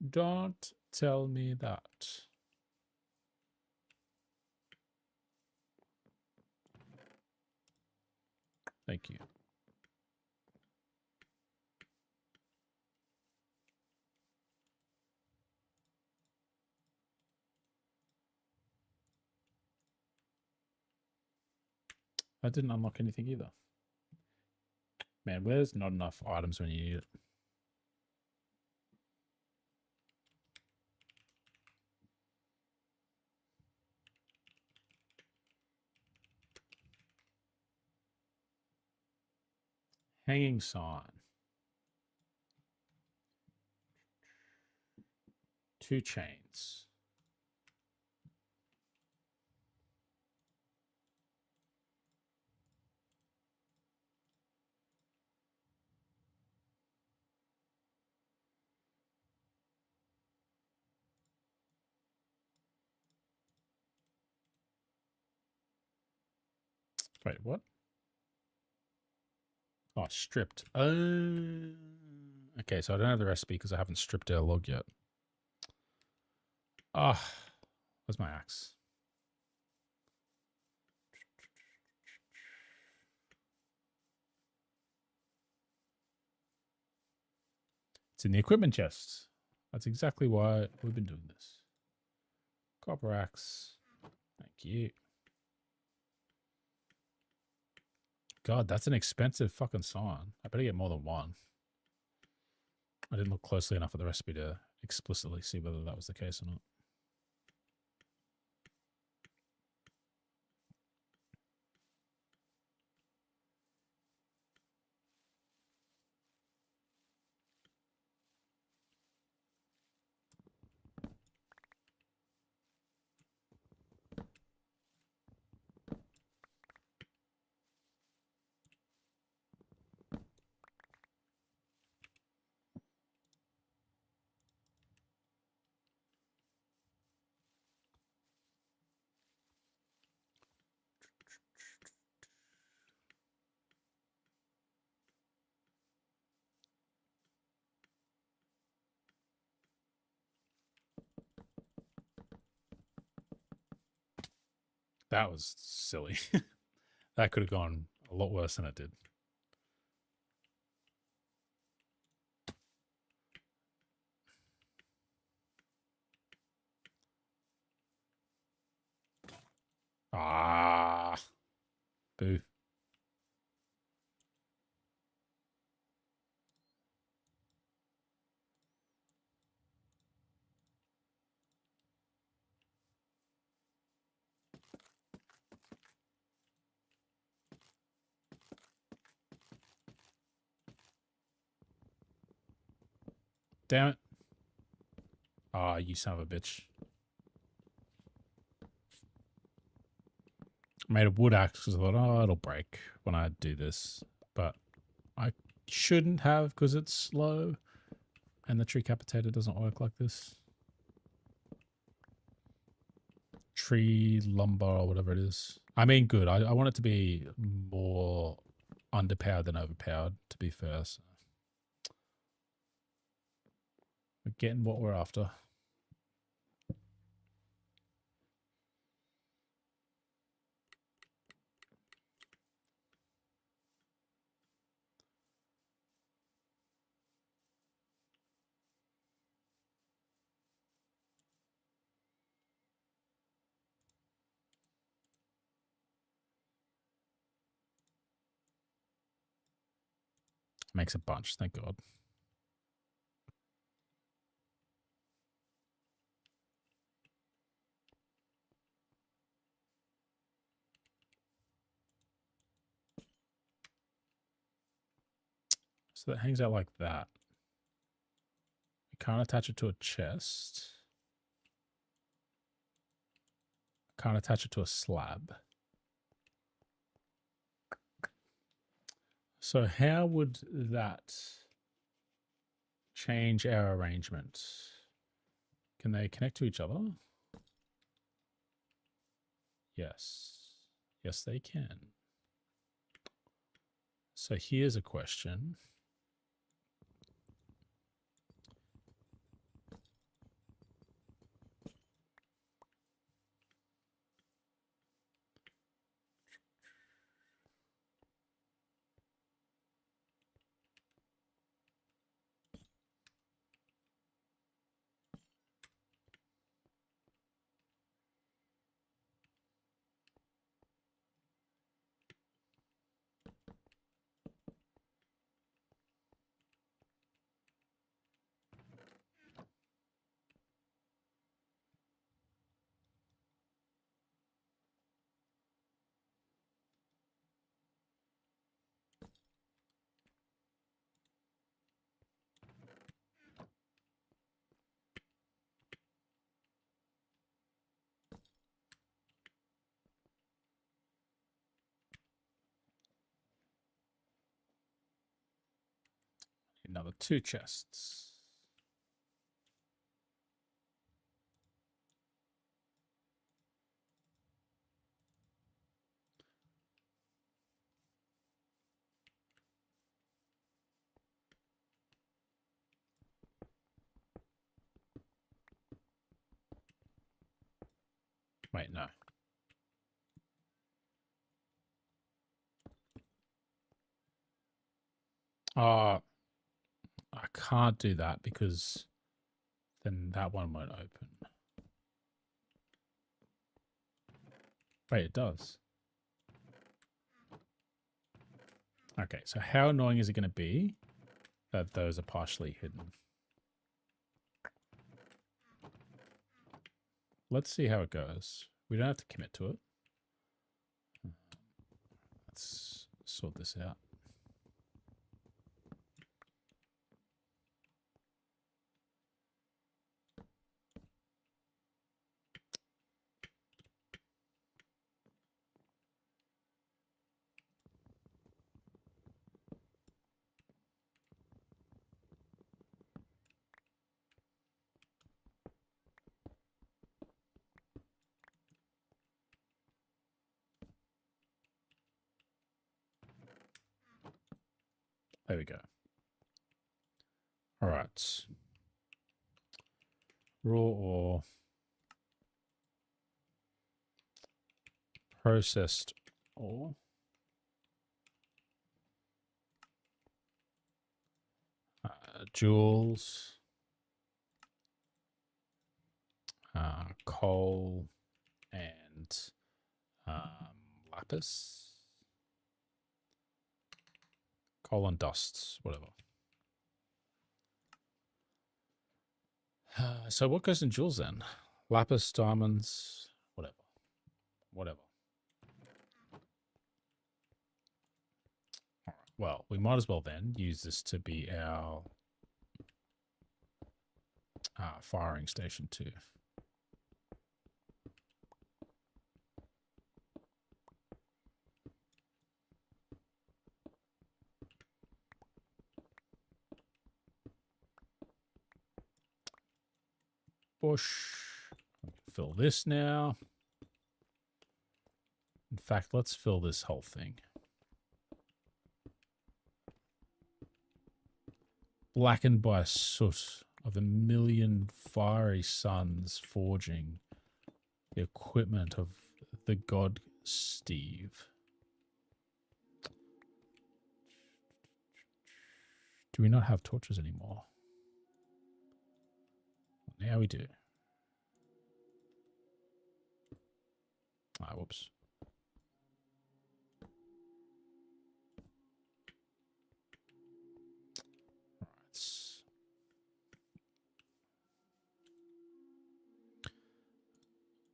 Don't tell me that. Thank you. I didn't unlock anything either. Man, where's not enough items when you need it? Hanging sign. 2 chains. Wait, what? Oh, stripped. Okay, so I don't have the recipe because I haven't stripped our log yet. Ah, where's my axe? It's in the equipment chest. That's exactly why we've been doing this. Copper axe. Thank you. God, that's an expensive fucking sign. I better get more than 1. I didn't look closely enough at the recipe to explicitly see whether that was the case or not. That was silly. That could have gone a lot worse than it did. Ah, boo. Damn it. Ah, you son of a bitch. I made a wood axe because I thought, oh, it'll break when I do this. But I shouldn't have because it's slow. And the tree capitator doesn't work like this. Tree lumber or whatever it is. I mean, good. I want it to be more underpowered than overpowered, to be fair. So we're getting what we're after. Makes a bunch, thank God. So that hangs out like that. You can't attach it to a chest. Can't attach it to a slab. So how would that change our arrangement? Can they connect to each other? Yes. Yes, they can. So here's a question. Another 2 chests. Wait, no. I can't do that because then that one won't open. Wait, it does. Okay, so how annoying is it going to be that those are partially hidden? Let's see how it goes. We don't have to commit to it. Let's sort this out. There we go. All right. Raw ore. Processed ore. Jewels. Coal and lapis. Coal and dust, whatever. So what goes in jewels then? Lapis, diamonds, whatever. Whatever. All right. Well, we might as well then use this to be our firing station too. bush. Fill this now. In fact, let's fill this whole thing. Blackened by soot of a million fiery suns forging the equipment of the god Steve. Do we not have torches anymore? Now we do. Ah, whoops. All right.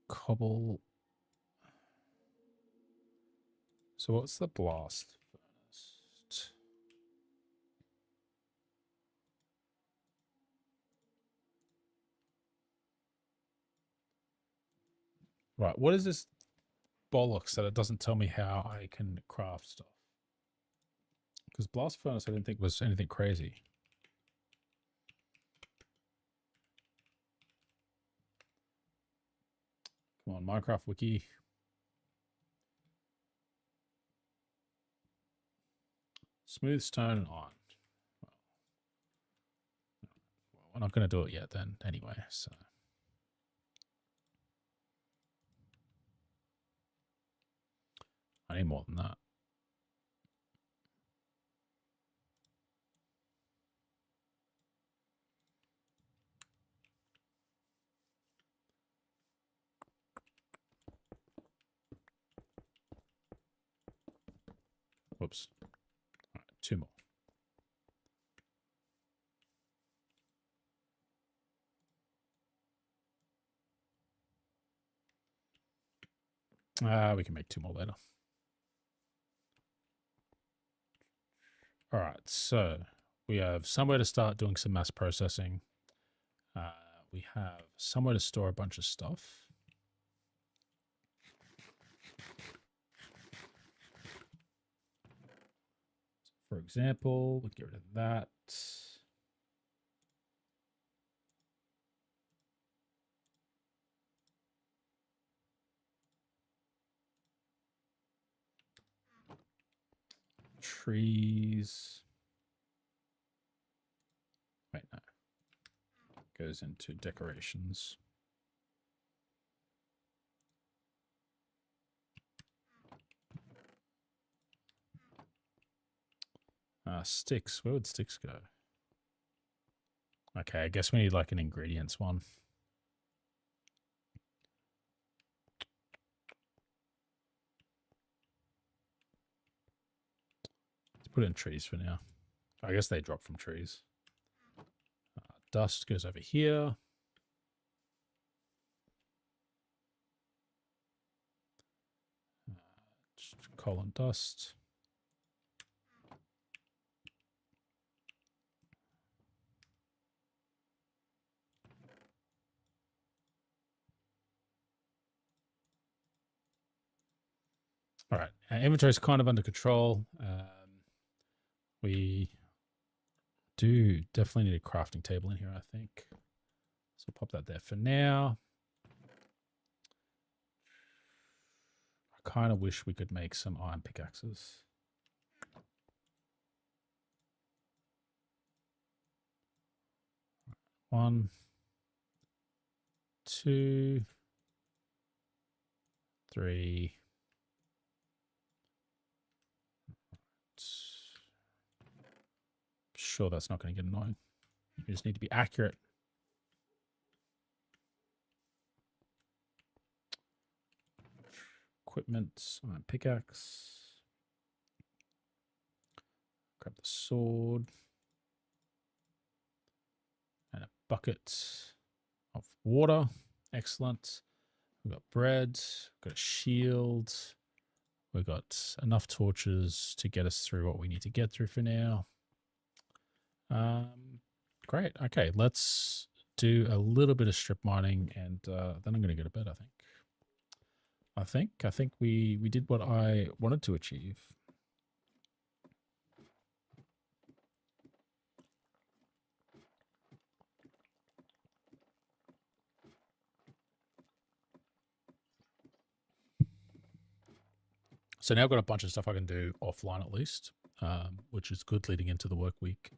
Cobble. So what's the blast furnace? Right, what is this bollocks that it doesn't tell me how I can craft stuff? Because blast furnace I didn't think was anything crazy. Come on, Minecraft Wiki. Smooth stone and iron. Well, we're not going to do it yet then anyway, so. I need more than that. Whoops. All right, 2 more. We can make 2 more later. All right, so we have somewhere to start doing some mass processing. We have somewhere to store a bunch of stuff. For example, we'll get rid of that. Trees. Wait, no. Goes into decorations. Sticks. Where would sticks go? Okay, I guess we need like an ingredients one. Let's put it in trees for now. I guess they drop from trees. Dust goes over here. Coal and dust. All right, our inventory is kind of under control. We do definitely need a crafting table in here, I think. So I'll pop that there for now. I kind of wish we could make some iron pickaxes. One, two, three. Sure, that's not going to get annoying. You just need to be accurate. Equipment, iron pickaxe. Grab the sword. And a bucket of water. Excellent. We've got bread. We've got a shield. We've got enough torches to get us through what we need to get through for now. Great. Okay, let's do a little bit of strip mining, and then I'm going to go to bed, I think we did what I wanted to achieve. So now I've got a bunch of stuff I can do offline at least, which is good leading into the work week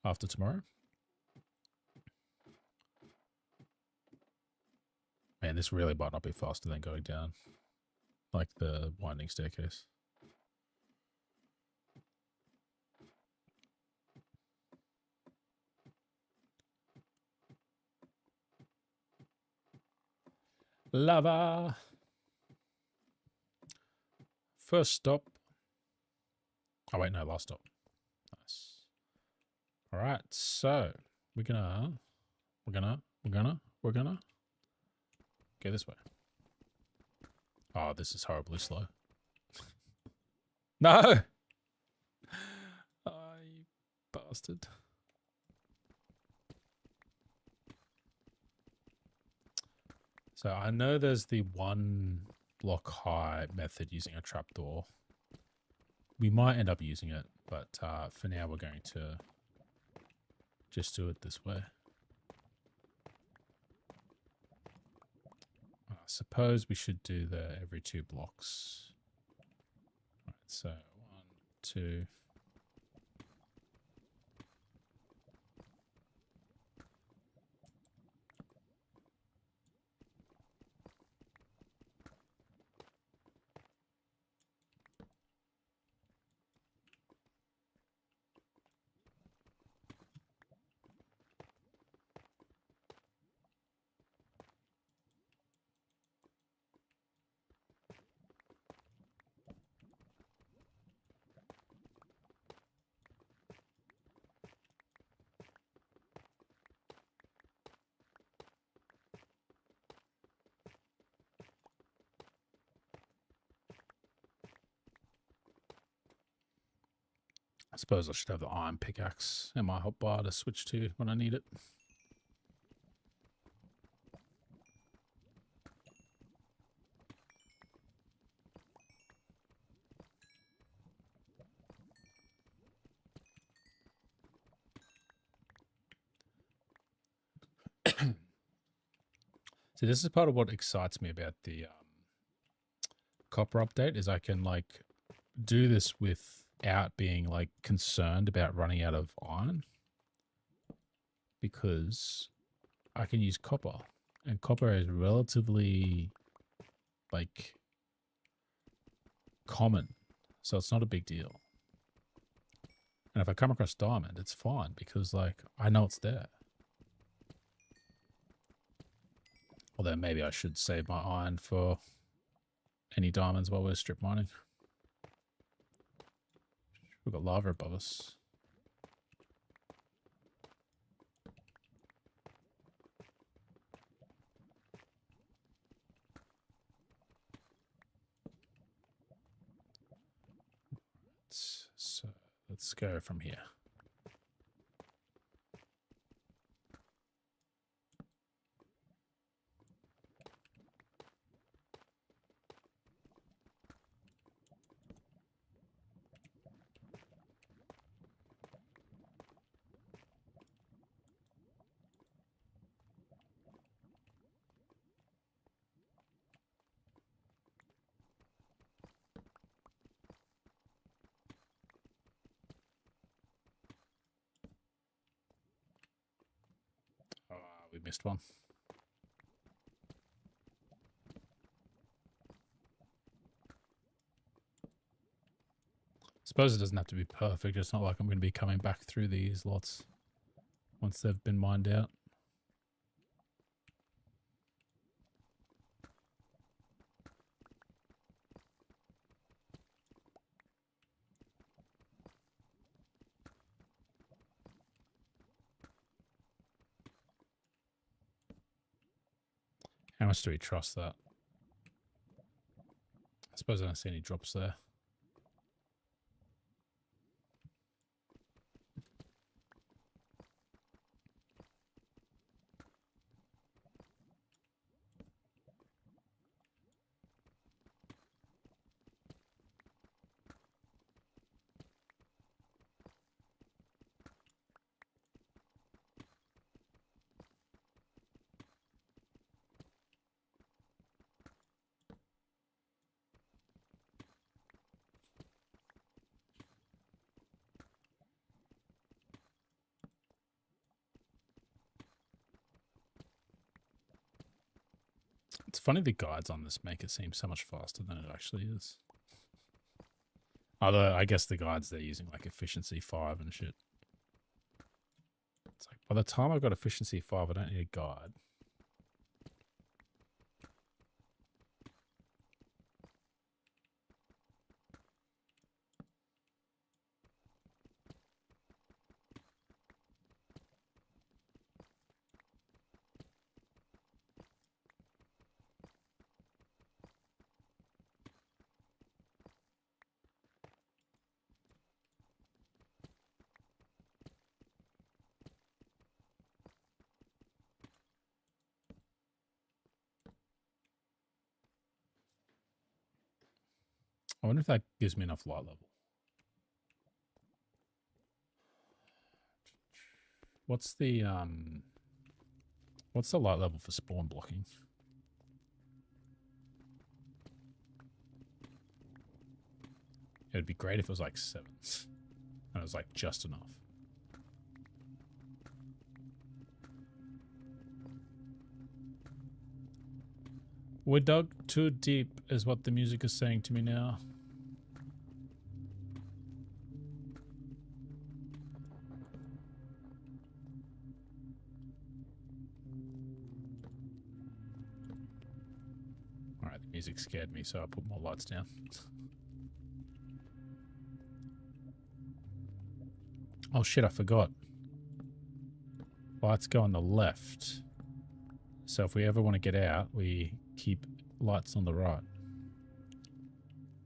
after tomorrow. Man, this really might not be faster than going down, like the winding staircase. Lava. First stop. Oh wait, no, last stop. Nice. All right, so we're gonna go this way. Oh, this is horribly slow. No. Oh, you bastard. So I know there's the one block high method using a trapdoor. We might end up using it, but for now we're going to just do it this way. I suppose we should do the every 2 blocks. All right, so 1, 2. I suppose I should have the iron pickaxe in my hotbar to switch to when I need it. So this is part of what excites me about the copper update is I can like do this without being like concerned about running out of iron, because I can use copper, and copper is relatively like common, so it's not a big deal. And if I come across diamond, it's fine because like I know it's there. Although maybe I should save my iron for any diamonds while we're strip mining. We've got lava above us. So let's go from here. We missed one. Suppose it doesn't have to be perfect. It's not like I'm going to be coming back through these lots once they've been mined out. How much do we trust that? I suppose I don't see any drops there. It's funny the guides on this make it seem so much faster than it actually is. Although I guess the guides they're using like efficiency 5 and shit. It's like by the time I've got efficiency 5, I don't need a guide. I wonder if that gives me enough light level. What's the light level for spawn blocking? It would be great if it was like 7. And it was like just enough. We dug too deep is what the music is saying to me now. Alright, the music scared me, so I put more lights down. Oh shit, I forgot. Lights go on the left. So if we ever want to get out, we keep lights on the right.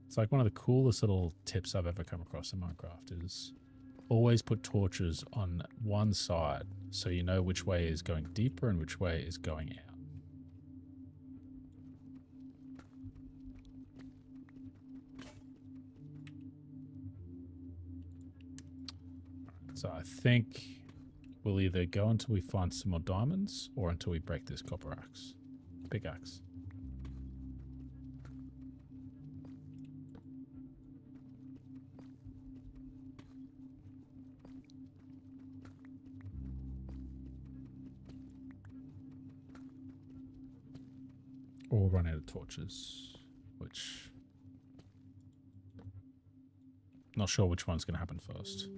It's like one of the coolest little tips I've ever come across in Minecraft is always put torches on one side so you know which way is going deeper and which way is going out. So I think we'll either go until we find some more diamonds or until we break this copper axe. Pickaxe. Or run out of torches, which... Not sure which one's going to happen first.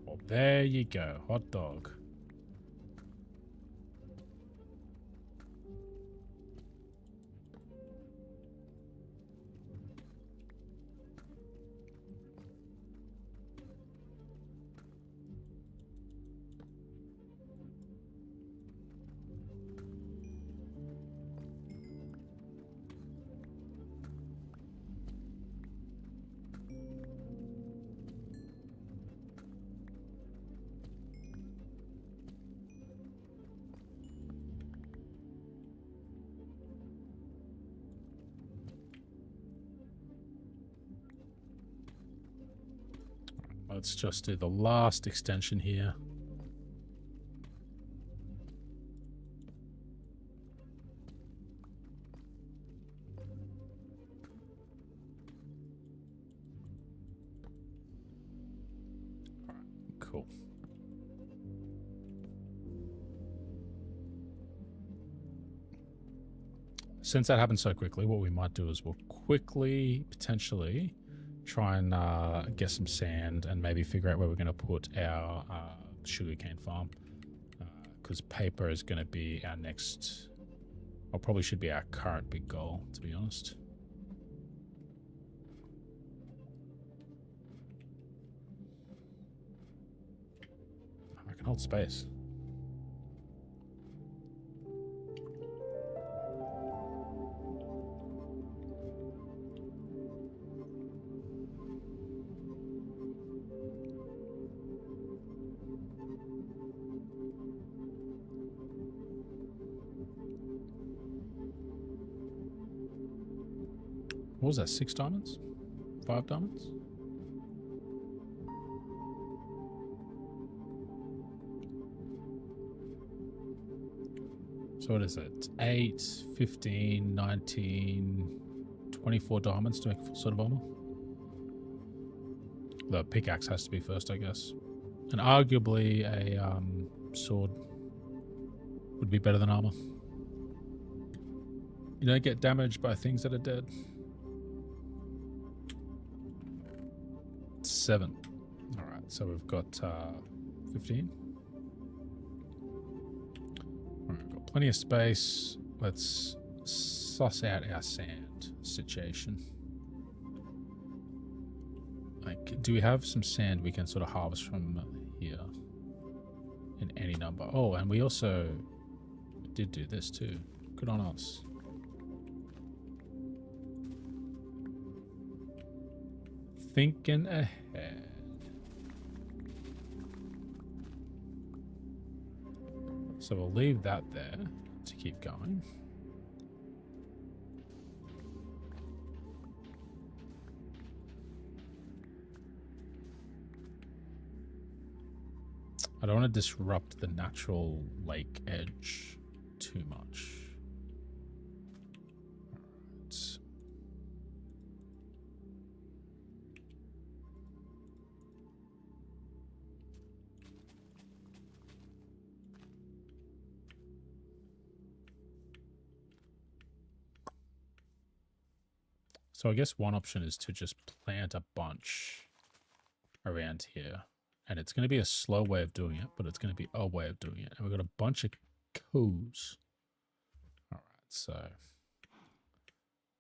Well, there you go. Hot dog. Let's just do the last extension here. Cool. Since that happened so quickly, what we might do is we'll quickly, potentially, try and get some sand and maybe figure out where we're going to put our sugarcane farm. Because paper is going to be our next, or probably should be our current big goal, to be honest. I can hold space. What was that, 6 diamonds? 5 diamonds? So what is it? 8, 15, 19, 24 diamonds to make a full set of armor. The pickaxe has to be first, I guess. And arguably a sword would be better than armor. You don't get damaged by things that are dead. 7. All right, so we've got 15. All right, got plenty of space. Let's suss out our sand situation. Like, do we have some sand we can sort of harvest from here in any number? Oh, and we also did do this too. Good on us. Thinking ahead. So we'll leave that there to keep going. I don't want to disrupt the natural lake edge too much. Right. So I guess one option is to just plant a bunch around here. And it's going to be a slow way of doing it, but it's going to be a way of doing it. And we've got a bunch of coos. All right, so I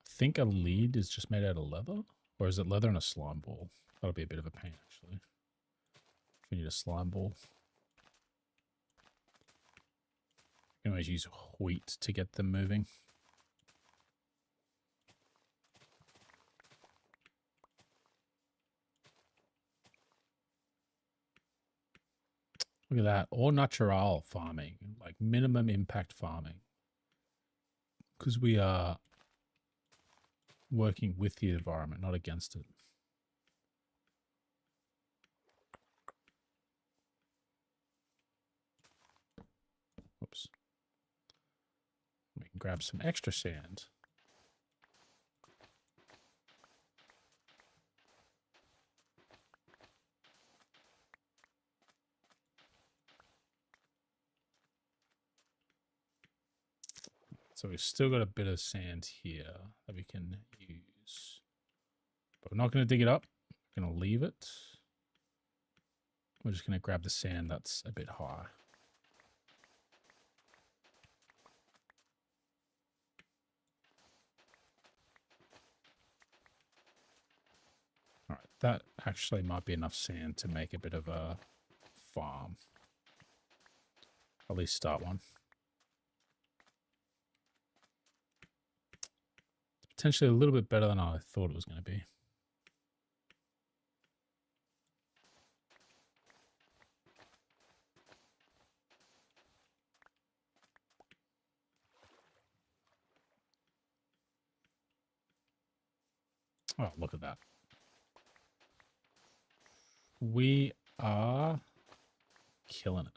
think a lead is just made out of leather. Or is it leather and a slime ball? That'll be a bit of a pain, actually. We need a slime ball. You can always use wheat to get them moving. Look at that. Or natural farming, like minimum impact farming. Because we are working with the environment, not against it. Oops. We can grab some extra sand. So we've still got a bit of sand here that we can use. But we're not going to dig it up. We're going to leave it. We're just going to grab the sand that's a bit high. All right, that actually might be enough sand to make a bit of a farm. At least start one. Potentially a little bit better than I thought it was going to be. Oh, look at that. We are killing it.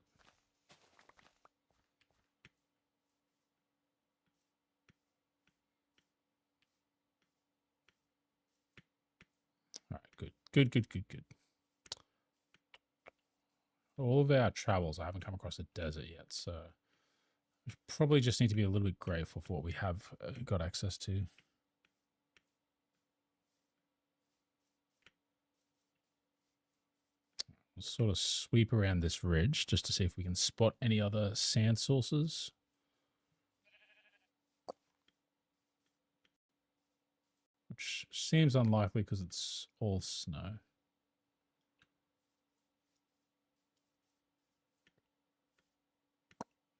All right, good. Good. All of our travels, I haven't come across a desert yet, so we probably just need to be a little bit grateful for what we have got access to. We'll sort of sweep around this ridge just to see if we can spot any other sand sources. Which seems unlikely because it's all snow.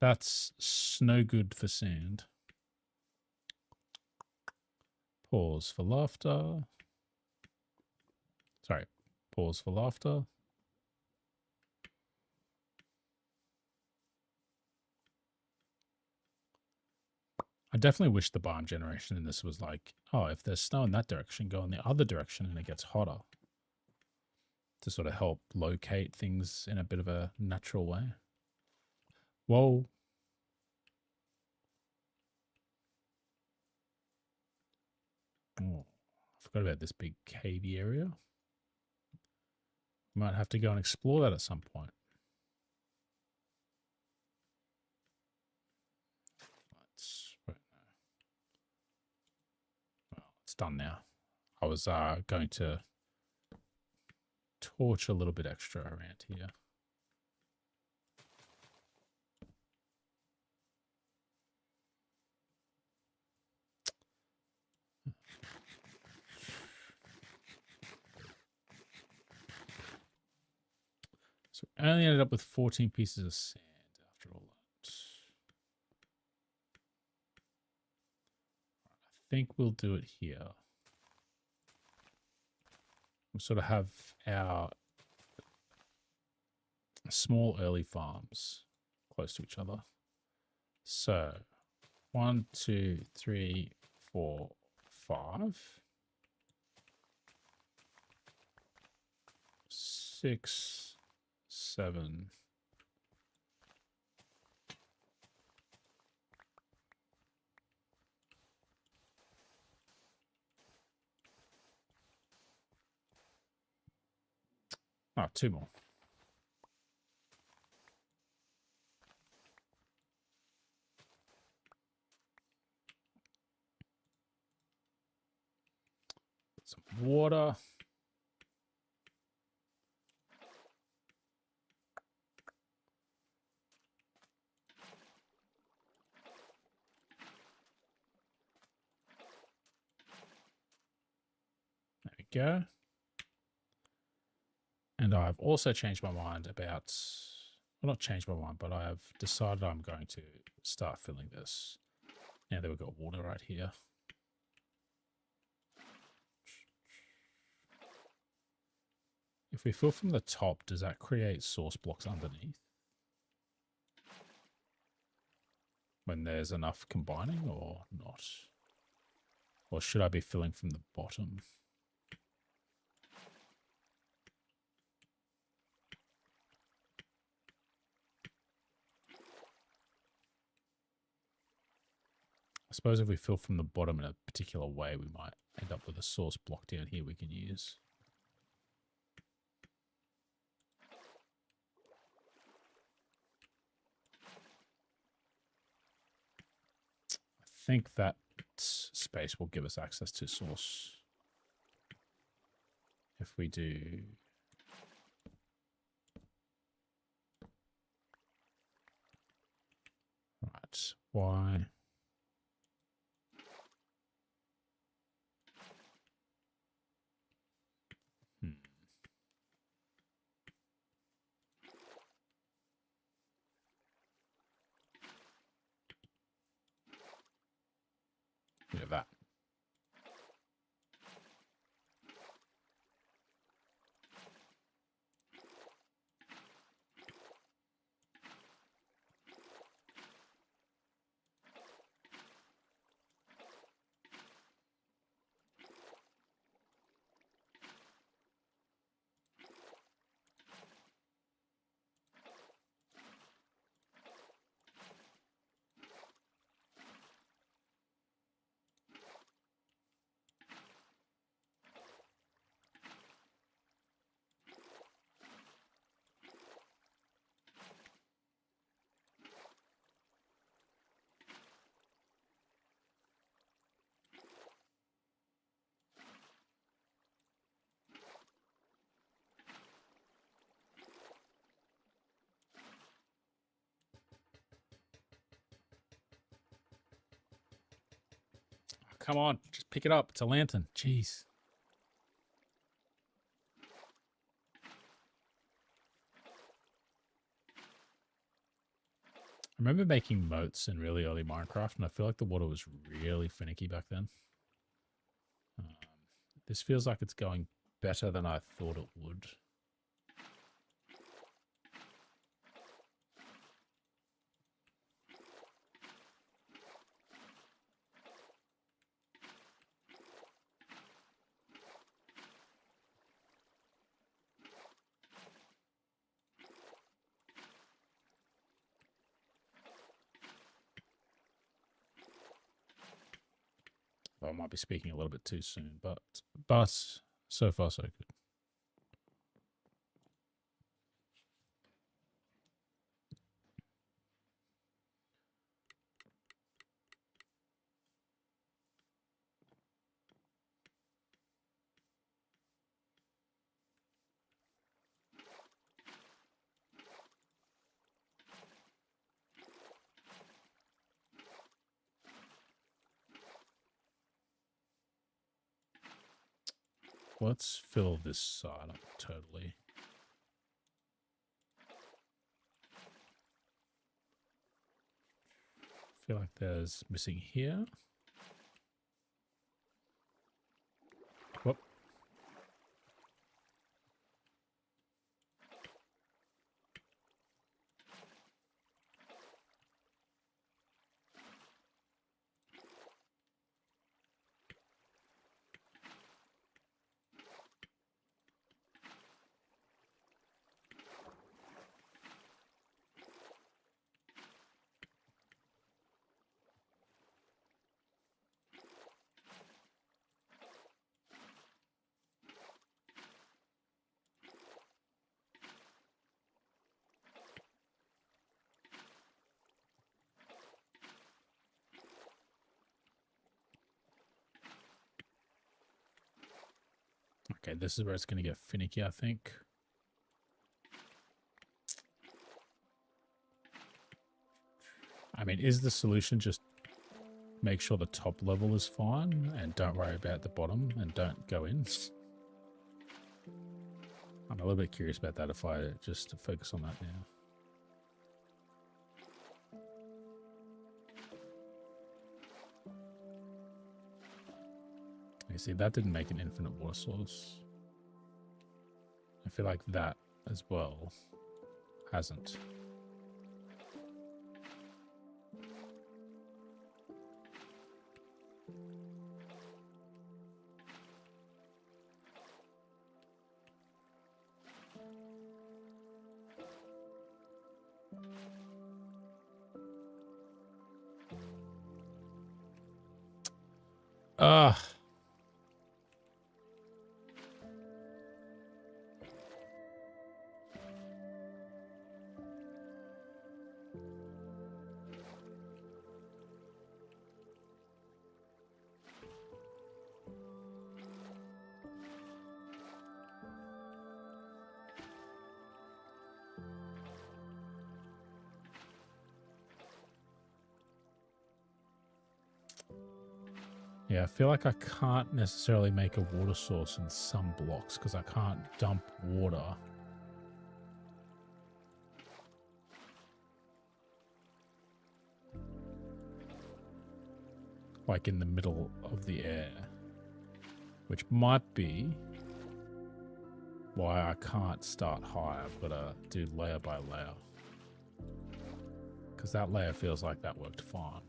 That's no good for sand. Pause for laughter. Sorry, pause for laughter. I definitely wish the biome generation in this was like, oh, if there's snow in that direction, go in the other direction and it gets hotter. To sort of help locate things in a bit of a natural way. Whoa. Oh, I forgot about this big cavey area. Might have to go and explore that at some point. Well, it's done now. I was going to torch a little bit extra around here. So we only ended up with 14 pieces of sand after all that. I think we'll do it here. We'll sort of have our small early farms close to each other. So 1, 2, 3, 4, 5, 6, 7. Oh, 2 more. Some water. There we go. And I've also changed my mind about, well, not changed my mind, but I have decided I'm going to start filling this. Now that we've got water right here. If we fill from the top, does that create source blocks underneath? When there's enough combining or not? Or should I be filling from the bottom? I suppose if we fill from the bottom in a particular way, we might end up with a source block down here we can use. I think that space will give us access to source. If we do... Right, why... Bit of that. Come on, just pick it up. It's a lantern. Jeez. I remember making moats in really early Minecraft, and I feel like the water was really finicky back then. This feels like it's going better than I thought it would. I might be speaking a little bit too soon, but so far so good. Let's fill this side up totally. Feel like there's missing here. Whoop. Okay, this is where it's going to get finicky, I think. I mean, is the solution just make sure the top level is fine and don't worry about the bottom and don't go in? I'm a little bit curious about that if I just focus on that now. You see, that didn't make an infinite water source. I feel like that as well hasn't. Yeah, I feel like I can't necessarily make a water source in some blocks because I can't dump water. Like in the middle of the air. Which might be why I can't start high. I've got to do layer by layer. Because that layer feels like that worked fine.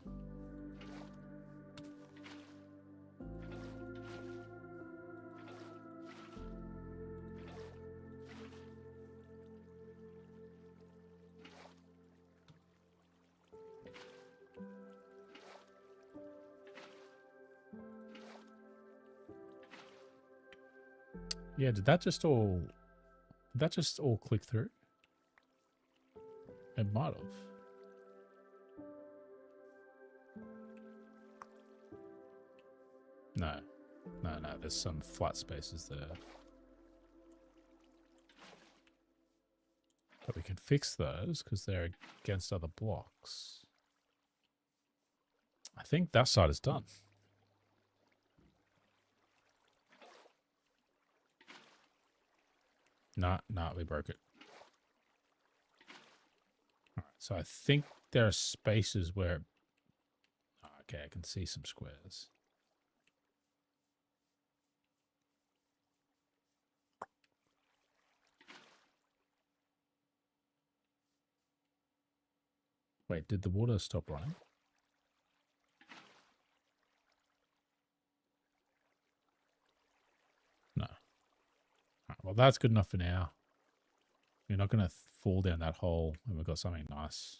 Yeah, did that just all click through? It might have. No, there's some flat spaces there. But we can fix those because they're against other blocks. I think that side is done. Nah, we broke it. All right, so I think there are spaces where... Oh, okay, I can see some squares. Wait, did the water stop running? No. All right, well, that's good enough for now. You're not going to fall down that hole when we've got something nice.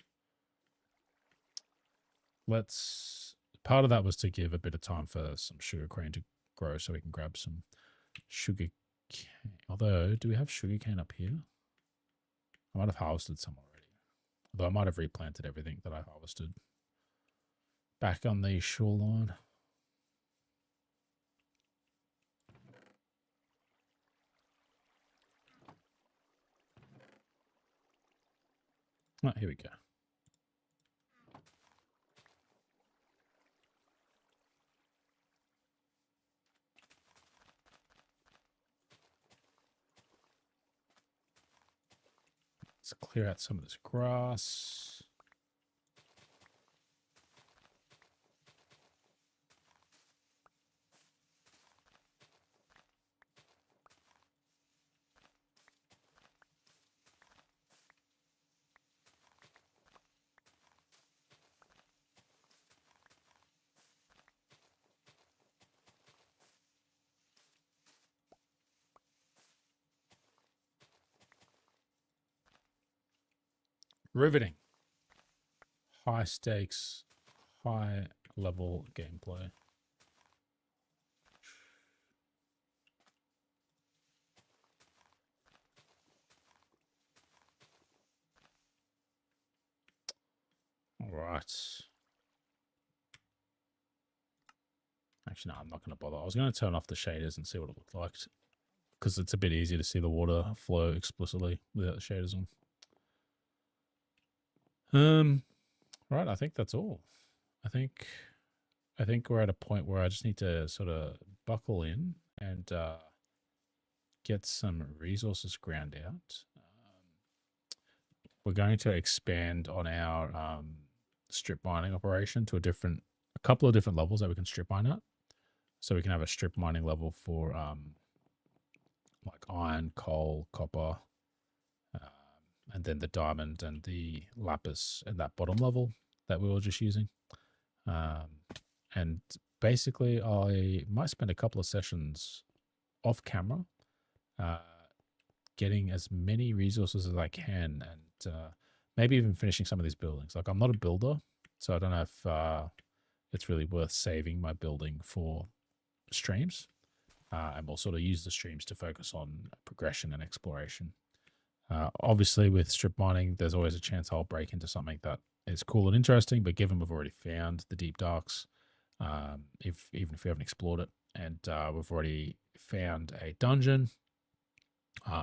Let's part of that was to give a bit of time for some sugar cane to grow so we can grab some sugar cane. Although, do we have sugar cane up here? I might have harvested some already. Although I might have replanted everything that I harvested back on the shoreline. Oh, here we go. Let's clear out some of this grass. Riveting. High stakes, high level gameplay. All right. Actually, no, I'm not going to bother. I was going to turn off the shaders and see what it looked like, because it's a bit easier to see the water flow explicitly without the shaders on. Right, I think that's all. I think we're at a point where I just need to sort of buckle in and get some resources ground out. We're going to expand on our strip mining operation to a couple of different levels that we can strip mine at. So we can have a strip mining level for like iron, coal, copper, and then the diamond and the lapis at that bottom level that we were just using. And basically, I might spend a couple of sessions off camera getting as many resources as I can, and maybe even finishing some of these buildings. Like, I'm not a builder, so I don't know if it's really worth saving my building for streams. And we'll sort of use the streams to focus on progression and exploration. Obviously, with strip mining, there's always a chance I'll break into something that is cool and interesting, but given we've already found the deep darks, even if we haven't explored it, and we've already found a dungeon,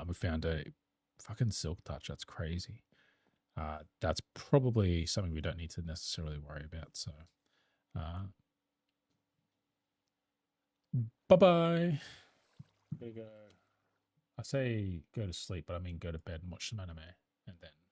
we found a fucking silk touch. That's crazy. That's probably something we don't need to necessarily worry about. So, bye-bye. There you go. I say go to sleep, but I mean go to bed and watch some anime, and then